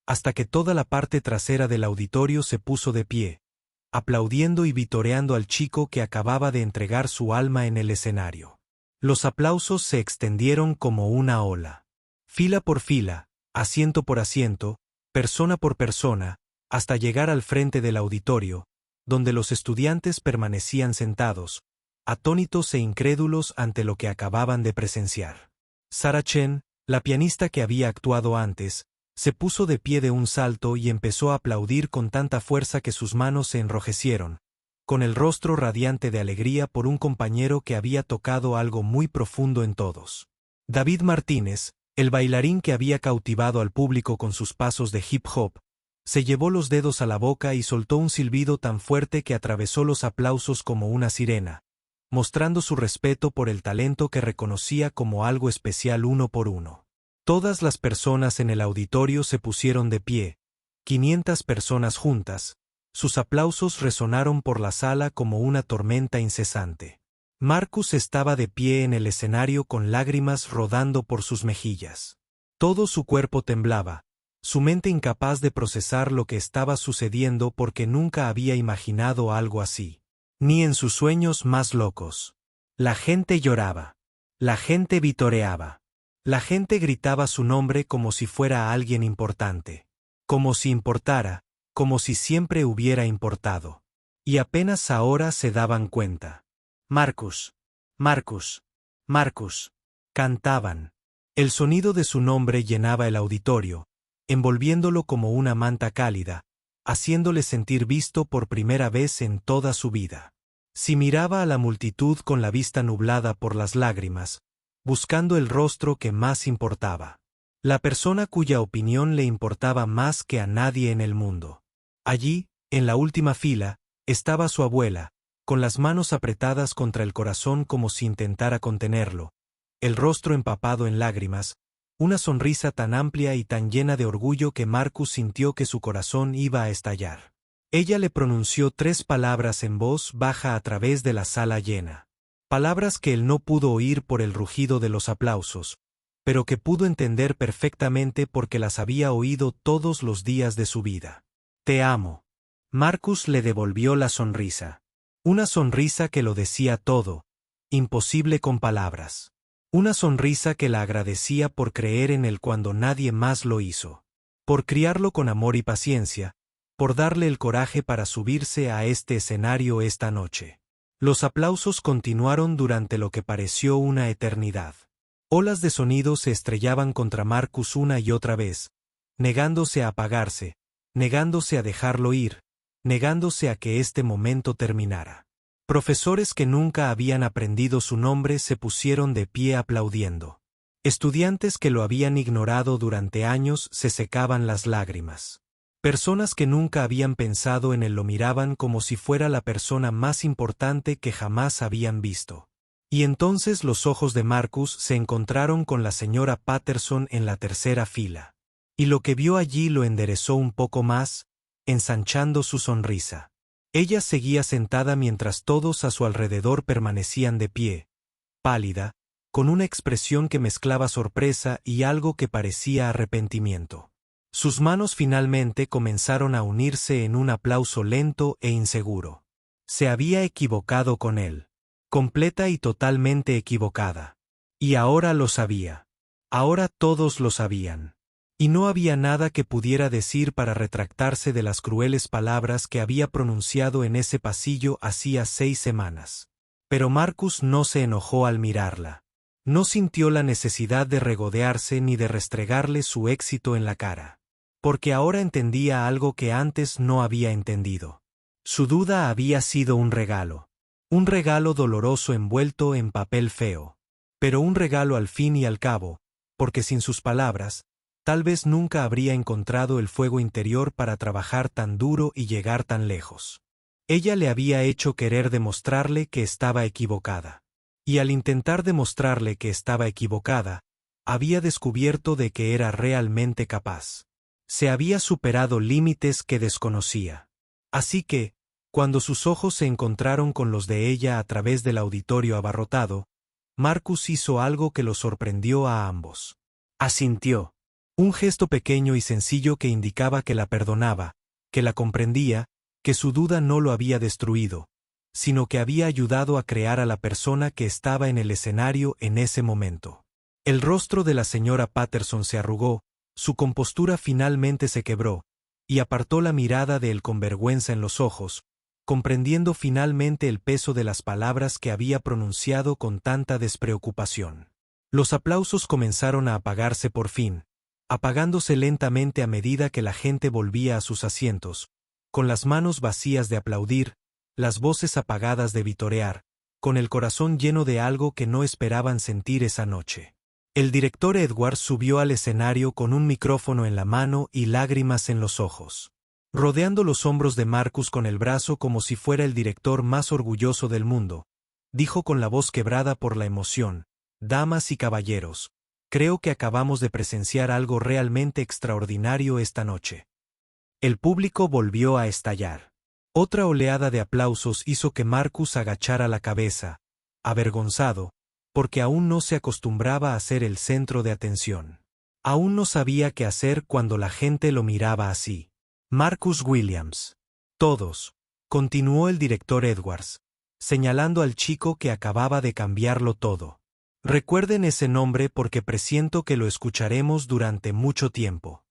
hasta que toda la parte trasera del auditorio se puso de pie, aplaudiendo y vitoreando al chico que acababa de entregar su alma en el escenario. Los aplausos se extendieron como una ola. Fila por fila, asiento por asiento, persona por persona, hasta llegar al frente del auditorio, donde los estudiantes permanecían sentados, atónitos e incrédulos ante lo que acababan de presenciar. Sarah Chen, la pianista que había actuado antes, se puso de pie de un salto y empezó a aplaudir con tanta fuerza que sus manos se enrojecieron, con el rostro radiante de alegría por un compañero que había tocado algo muy profundo en todos. David Martínez, el bailarín que había cautivado al público con sus pasos de hip hop, se llevó los dedos a la boca y soltó un silbido tan fuerte que atravesó los aplausos como una sirena, mostrando su respeto por el talento que reconocía como algo especial uno por uno. Todas las personas en el auditorio se pusieron de pie, 500 personas juntas. Sus aplausos resonaron por la sala como una tormenta incesante. Marcus estaba de pie en el escenario con lágrimas rodando por sus mejillas. Todo su cuerpo temblaba, su mente incapaz de procesar lo que estaba sucediendo porque nunca había imaginado algo así. Ni en sus sueños más locos. La gente lloraba. La gente vitoreaba. La gente gritaba su nombre como si fuera alguien importante. Como si importara, como si siempre hubiera importado. Y apenas ahora se daban cuenta. Marcus, Marcus, Marcus. Cantaban. El sonido de su nombre llenaba el auditorio, envolviéndolo como una manta cálida, haciéndole sentir visto por primera vez en toda su vida. Si miraba a la multitud con la vista nublada por las lágrimas, buscando el rostro que más importaba. La persona cuya opinión le importaba más que a nadie en el mundo. Allí, en la última fila, estaba su abuela, con las manos apretadas contra el corazón como si intentara contenerlo, el rostro empapado en lágrimas, una sonrisa tan amplia y tan llena de orgullo que Marcus sintió que su corazón iba a estallar. Ella le pronunció 3 palabras en voz baja a través de la sala llena. Palabras que él no pudo oír por el rugido de los aplausos, pero que pudo entender perfectamente porque las había oído todos los días de su vida. Te amo. Marcus le devolvió la sonrisa. Una sonrisa que lo decía todo, imposible con palabras. Una sonrisa que la agradecía por creer en él cuando nadie más lo hizo. Por criarlo con amor y paciencia, por darle el coraje para subirse a este escenario esta noche. Los aplausos continuaron durante lo que pareció una eternidad. Olas de sonido se estrellaban contra Marcus una y otra vez, negándose a apagarse, negándose a dejarlo ir, negándose a que este momento terminara. Profesores que nunca habían aprendido su nombre se pusieron de pie aplaudiendo. Estudiantes que lo habían ignorado durante años se secaban las lágrimas. Personas que nunca habían pensado en él lo miraban como si fuera la persona más importante que jamás habían visto. Y entonces los ojos de Marcus se encontraron con la señora Patterson en la tercera fila. Y lo que vio allí lo enderezó un poco más, ensanchando su sonrisa. Ella seguía sentada mientras todos a su alrededor permanecían de pie, pálida, con una expresión que mezclaba sorpresa y algo que parecía arrepentimiento. Sus manos finalmente comenzaron a unirse en un aplauso lento e inseguro. Se había equivocado con él. Completa y totalmente equivocada. Y ahora lo sabía. Ahora todos lo sabían. Y no había nada que pudiera decir para retractarse de las crueles palabras que había pronunciado en ese pasillo hacía 6 semanas. Pero Marcus no se enojó al mirarla. No sintió la necesidad de regodearse ni de restregarle su éxito en la cara. Porque ahora entendía algo que antes no había entendido. Su duda había sido un regalo. Un regalo doloroso envuelto en papel feo. Pero un regalo al fin y al cabo, porque sin sus palabras, tal vez nunca habría encontrado el fuego interior para trabajar tan duro y llegar tan lejos. Ella le había hecho querer demostrarle que estaba equivocada. Y al intentar demostrarle que estaba equivocada, había descubierto de que era realmente capaz. Se había superado límites que desconocía. Así que, cuando sus ojos se encontraron con los de ella a través del auditorio abarrotado, Marcus hizo algo que lo sorprendió a ambos. Asintió. Un gesto pequeño y sencillo que indicaba que la perdonaba, que la comprendía, que su duda no lo había destruido, sino que había ayudado a crear a la persona que estaba en el escenario en ese momento. El rostro de la señora Patterson se arrugó, su compostura finalmente se quebró, y apartó la mirada de él con vergüenza en los ojos, comprendiendo finalmente el peso de las palabras que había pronunciado con tanta despreocupación. Los aplausos comenzaron a apagarse por fin, apagándose lentamente a medida que la gente volvía a sus asientos, con las manos vacías de aplaudir, las voces apagadas de vitorear, con el corazón lleno de algo que no esperaban sentir esa noche. El director Edwards subió al escenario con un micrófono en la mano y lágrimas en los ojos. Rodeando los hombros de Marcus con el brazo como si fuera el director más orgulloso del mundo, dijo con la voz quebrada por la emoción: «Damas y caballeros, creo que acabamos de presenciar algo realmente extraordinario esta noche». El público volvió a estallar. Otra oleada de aplausos hizo que Marcus agachara la cabeza, avergonzado, porque aún no se acostumbraba a ser el centro de atención. Aún no sabía qué hacer cuando la gente lo miraba así. Marcus Williams. Todos, continuó el director Edwards, señalando al chico que acababa de cambiarlo todo. Recuerden ese nombre porque presiento que lo escucharemos durante mucho tiempo.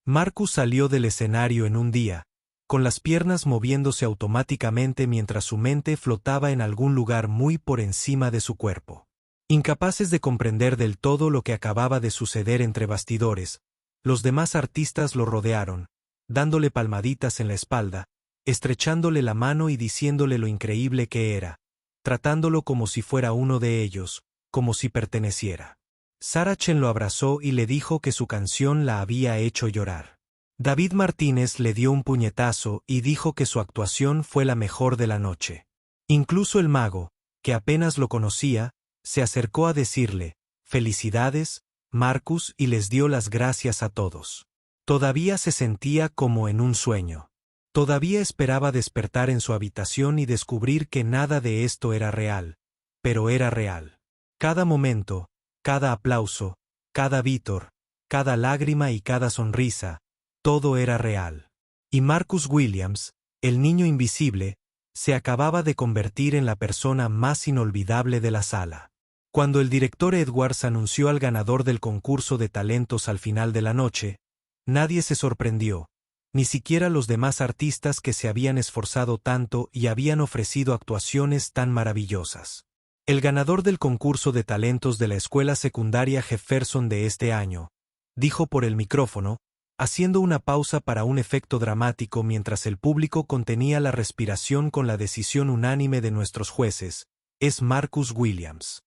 Marcus salió del escenario en un día, con las piernas moviéndose automáticamente mientras su mente flotaba en algún lugar muy por encima de su cuerpo. Incapaces de comprender del todo lo que acababa de suceder entre bastidores, los demás artistas lo rodearon, dándole palmaditas en la espalda, estrechándole la mano y diciéndole lo increíble que era, tratándolo como si fuera uno de ellos, como si perteneciera. Sarah Chen lo abrazó y le dijo que su canción la había hecho llorar. David Martínez le dio un puñetazo y dijo que su actuación fue la mejor de la noche. Incluso el mago, que apenas lo conocía, se acercó a decirle: «Felicidades, Marcus», y les dio las gracias a todos. Todavía se sentía como en un sueño. Todavía esperaba despertar en su habitación y descubrir que nada de esto era real, pero era real. Cada momento, cada aplauso, cada vítor, cada lágrima y cada sonrisa, todo era real. Y Marcus Williams, el niño invisible, se acababa de convertir en la persona más inolvidable de la sala. Cuando el director Edwards anunció al ganador del concurso de talentos al final de la noche, nadie se sorprendió, ni siquiera los demás artistas que se habían esforzado tanto y habían ofrecido actuaciones tan maravillosas. El ganador del concurso de talentos de la escuela secundaria Jefferson de este año, dijo por el micrófono, haciendo una pausa para un efecto dramático mientras el público contenía la respiración con la decisión unánime de nuestros jueces, es Marcus Williams.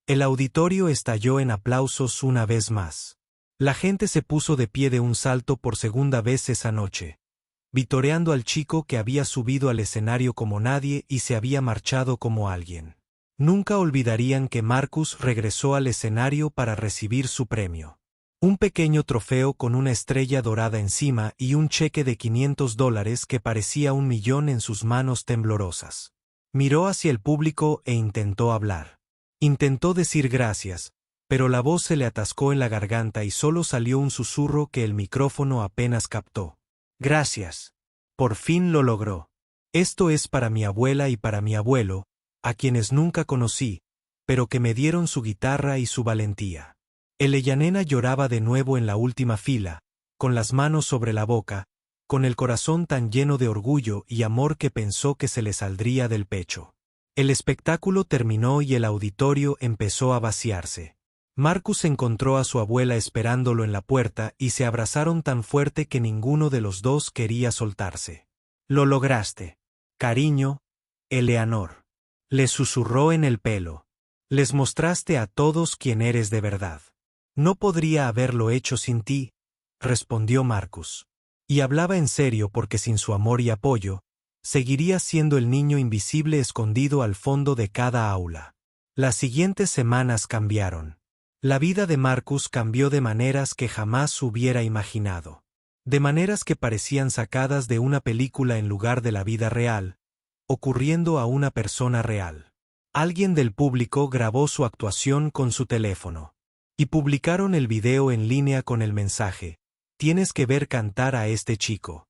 El auditorio estalló en aplausos una vez más. La gente se puso de pie de un salto por segunda vez esa noche, vitoreando al chico que había subido al escenario como nadie y se había marchado como alguien. Nunca olvidarían que Marcus regresó al escenario para recibir su premio. Un pequeño trofeo con una estrella dorada encima y un cheque de $500 que parecía 1.000.000 en sus manos temblorosas. Miró hacia el público e intentó hablar. Intentó decir gracias, pero la voz se le atascó en la garganta y solo salió un susurro que el micrófono apenas captó. «Gracias. Por fin lo logró. Esto es para mi abuela y para mi abuelo, a quienes nunca conocí, pero que me dieron su guitarra y su valentía». Eleyanena lloraba de nuevo en la última fila, con las manos sobre la boca, con el corazón tan lleno de orgullo y amor que pensó que se le saldría del pecho. El espectáculo terminó y el auditorio empezó a vaciarse. Marcus encontró a su abuela esperándolo en la puerta y se abrazaron tan fuerte que ninguno de los dos quería soltarse. «Lo lograste. Cariño, Eleanor», le susurró en el pelo. «Les mostraste a todos quién eres de verdad». «No podría haberlo hecho sin ti», respondió Marcus. Y hablaba en serio porque sin su amor y apoyo, seguiría siendo el niño invisible escondido al fondo de cada aula. Las siguientes semanas cambiaron. La vida de Marcus cambió de maneras que jamás hubiera imaginado. De maneras que parecían sacadas de una película en lugar de la vida real, ocurriendo a una persona real. Alguien del público grabó su actuación con su teléfono. Y publicaron el video en línea con el mensaje: «Tienes que ver cantar a este chico».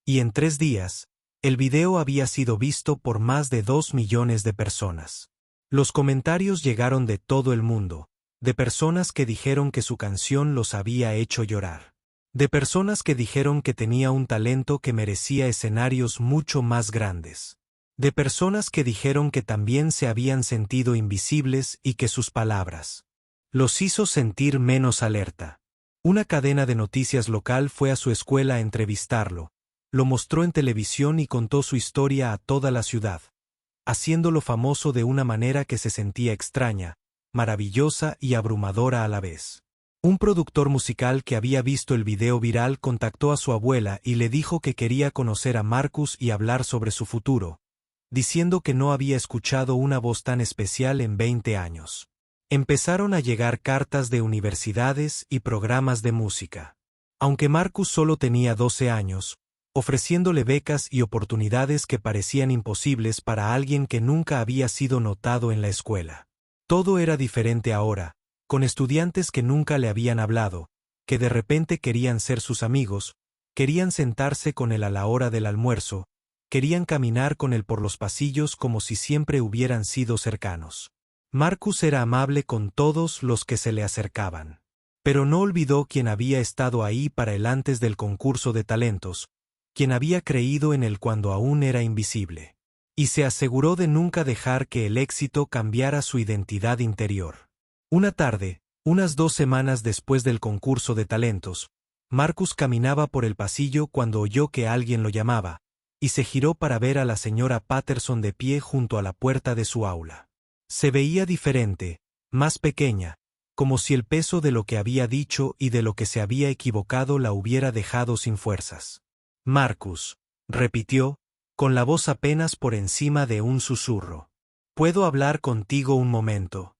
Y en 3 días, el video había sido visto por más de 2 millones de personas. Los comentarios llegaron de todo el mundo, de personas que dijeron que su canción los había hecho llorar. De personas que dijeron que tenía un talento que merecía escenarios mucho más grandes. De personas que dijeron que también se habían sentido invisibles y que sus palabras los hizo sentir menos alerta. Una cadena de noticias local fue a su escuela a entrevistarlo, lo mostró en televisión y contó su historia a toda la ciudad, haciéndolo famoso de una manera que se sentía extraña, maravillosa y abrumadora a la vez. Un productor musical que había visto el video viral contactó a su abuela y le dijo que quería conocer a Marcus y hablar sobre su futuro, diciendo que no había escuchado una voz tan especial en 20 años. Empezaron a llegar cartas de universidades y programas de música. Aunque Marcus solo tenía 12 años, ofreciéndole becas y oportunidades que parecían imposibles para alguien que nunca había sido notado en la escuela. Todo era diferente ahora, con estudiantes que nunca le habían hablado, que de repente querían ser sus amigos, querían sentarse con él a la hora del almuerzo, querían caminar con él por los pasillos como si siempre hubieran sido cercanos. Marcus era amable con todos los que se le acercaban. Pero no olvidó quién había estado ahí para él antes del concurso de talentos, quien había creído en él cuando aún era invisible. Y se aseguró de nunca dejar que el éxito cambiara su identidad interior. Una tarde, unas 2 semanas después del concurso de talentos, Marcus caminaba por el pasillo cuando oyó que alguien lo llamaba, y se giró para ver a la señora Patterson de pie junto a la puerta de su aula. Se veía diferente, más pequeña, como si el peso de lo que había dicho y de lo que se había equivocado la hubiera dejado sin fuerzas. «Marcus», repitió, con la voz apenas por encima de un susurro. «¿Puedo hablar contigo un momento?»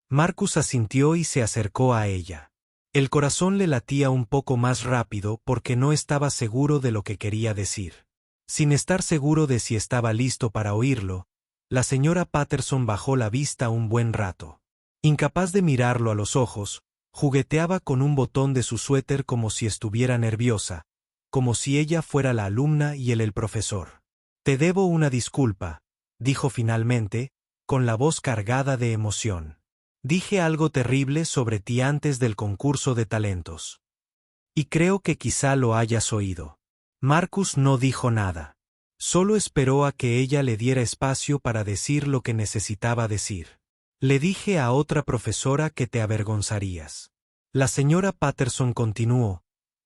Marcus asintió y se acercó a ella. El corazón le latía un poco más rápido porque no estaba seguro de lo que quería decir. Sin estar seguro de si estaba listo para oírlo, la señora Patterson bajó la vista un buen rato. Incapaz de mirarlo a los ojos, jugueteaba con un botón de su suéter como si estuviera nerviosa, como si ella fuera la alumna y él el profesor. «Te debo una disculpa», dijo finalmente, con la voz cargada de emoción. «Dije algo terrible sobre ti antes del concurso de talentos. Y creo que quizá lo hayas oído». Marcus no dijo nada. Solo esperó a que ella le diera espacio para decir lo que necesitaba decir. «Le dije a otra profesora que te avergonzarías». La señora Patterson continuó,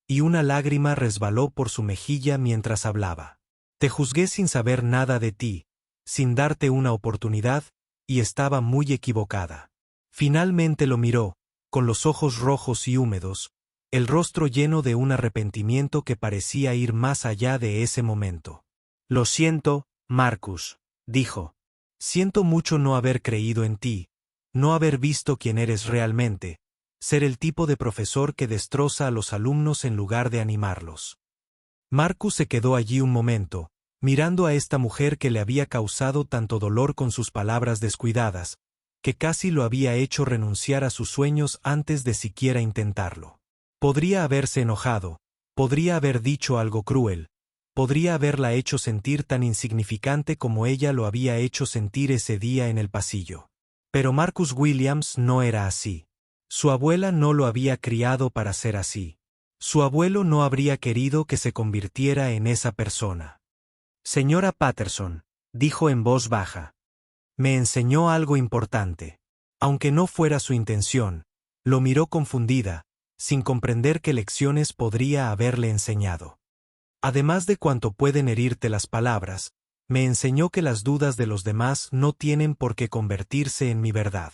y una lágrima resbaló por su mejilla mientras hablaba. «Te juzgué sin saber nada de ti, sin darte una oportunidad, y estaba muy equivocada». Finalmente lo miró, con los ojos rojos y húmedos, el rostro lleno de un arrepentimiento que parecía ir más allá de ese momento. «Lo siento, Marcus», dijo. «Siento mucho no haber creído en ti, no haber visto quién eres realmente, ser el tipo de profesor que destroza a los alumnos en lugar de animarlos». Marcus se quedó allí un momento, mirando a esta mujer que le había causado tanto dolor con sus palabras descuidadas, que casi lo había hecho renunciar a sus sueños antes de siquiera intentarlo. Podría haberse enojado, podría haber dicho algo cruel, podría haberla hecho sentir tan insignificante como ella lo había hecho sentir ese día en el pasillo. Pero Marcus Williams no era así. Su abuela no lo había criado para ser así. Su abuelo no habría querido que se convirtiera en esa persona. «Señora Patterson», dijo en voz baja, Me enseñó algo importante. Aunque no fuera su intención, lo miró confundida, sin comprender qué lecciones podría haberle enseñado. Además de cuánto pueden herirte las palabras, me enseñó que las dudas de los demás no tienen por qué convertirse en mi verdad.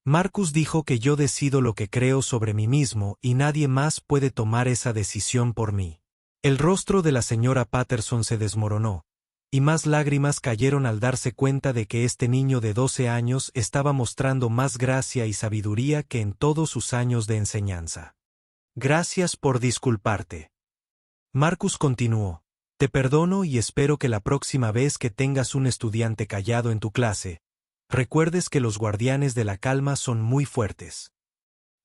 Marcus dijo que yo decido lo que creo sobre mí mismo y nadie más puede tomar esa decisión por mí. El rostro de la señora Patterson se desmoronó, y más lágrimas cayeron al darse cuenta de que este niño de 12 años estaba mostrando más gracia y sabiduría que en todos sus años de enseñanza. Gracias por disculparte. Marcus continuó. Te perdono y espero que la próxima vez que tengas un estudiante callado en tu clase, recuerdes que los guardianes de la calma son muy fuertes.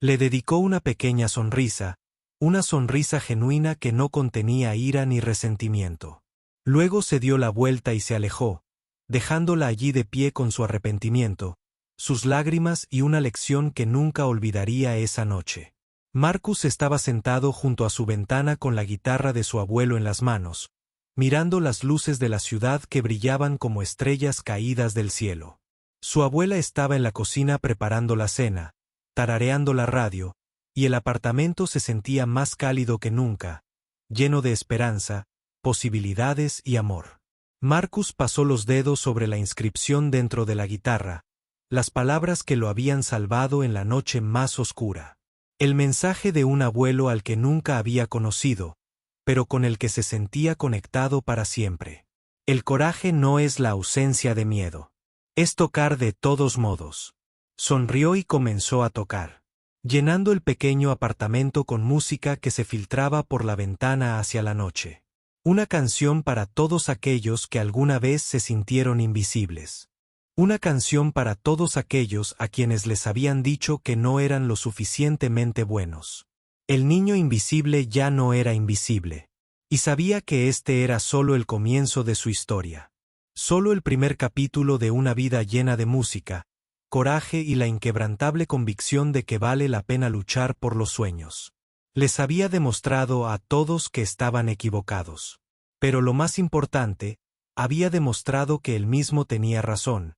Le dedicó una pequeña sonrisa, una sonrisa genuina que no contenía ira ni resentimiento. Luego se dio la vuelta y se alejó, dejándola allí de pie con su arrepentimiento, sus lágrimas y una lección que nunca olvidaría esa noche. Marcus estaba sentado junto a su ventana con la guitarra de su abuelo en las manos, mirando las luces de la ciudad que brillaban como estrellas caídas del cielo. Su abuela estaba en la cocina preparando la cena, tarareando la radio, y el apartamento se sentía más cálido que nunca, lleno de esperanza, posibilidades y amor. Marcus pasó los dedos sobre la inscripción dentro de la guitarra, las palabras que lo habían salvado en la noche más oscura. El mensaje de un abuelo al que nunca había conocido, pero con el que se sentía conectado para siempre. El coraje no es la ausencia de miedo. Es tocar de todos modos. Sonrió y comenzó a tocar, llenando el pequeño apartamento con música que se filtraba por la ventana hacia la noche. Una canción para todos aquellos que alguna vez se sintieron invisibles. Una canción para todos aquellos a quienes les habían dicho que no eran lo suficientemente buenos. El niño invisible ya no era invisible, y sabía que este era solo el comienzo de su historia. Solo el primer capítulo de una vida llena de música, coraje y la inquebrantable convicción de que vale la pena luchar por los sueños. Les había demostrado a todos que estaban equivocados. Pero lo más importante, había demostrado que él mismo tenía razón,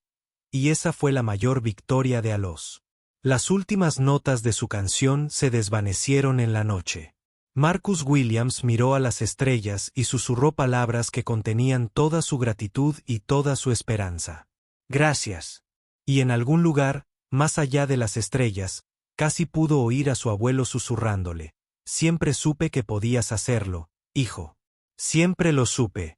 y esa fue la mayor victoria de Aloos. Las últimas notas de su canción se desvanecieron en la noche. Marcus Williams miró a las estrellas y susurró palabras que contenían toda su gratitud y toda su esperanza. Gracias. Y en algún lugar, más allá de las estrellas, casi pudo oír a su abuelo susurrándole. Siempre supe que podías hacerlo, hijo. Siempre lo supe.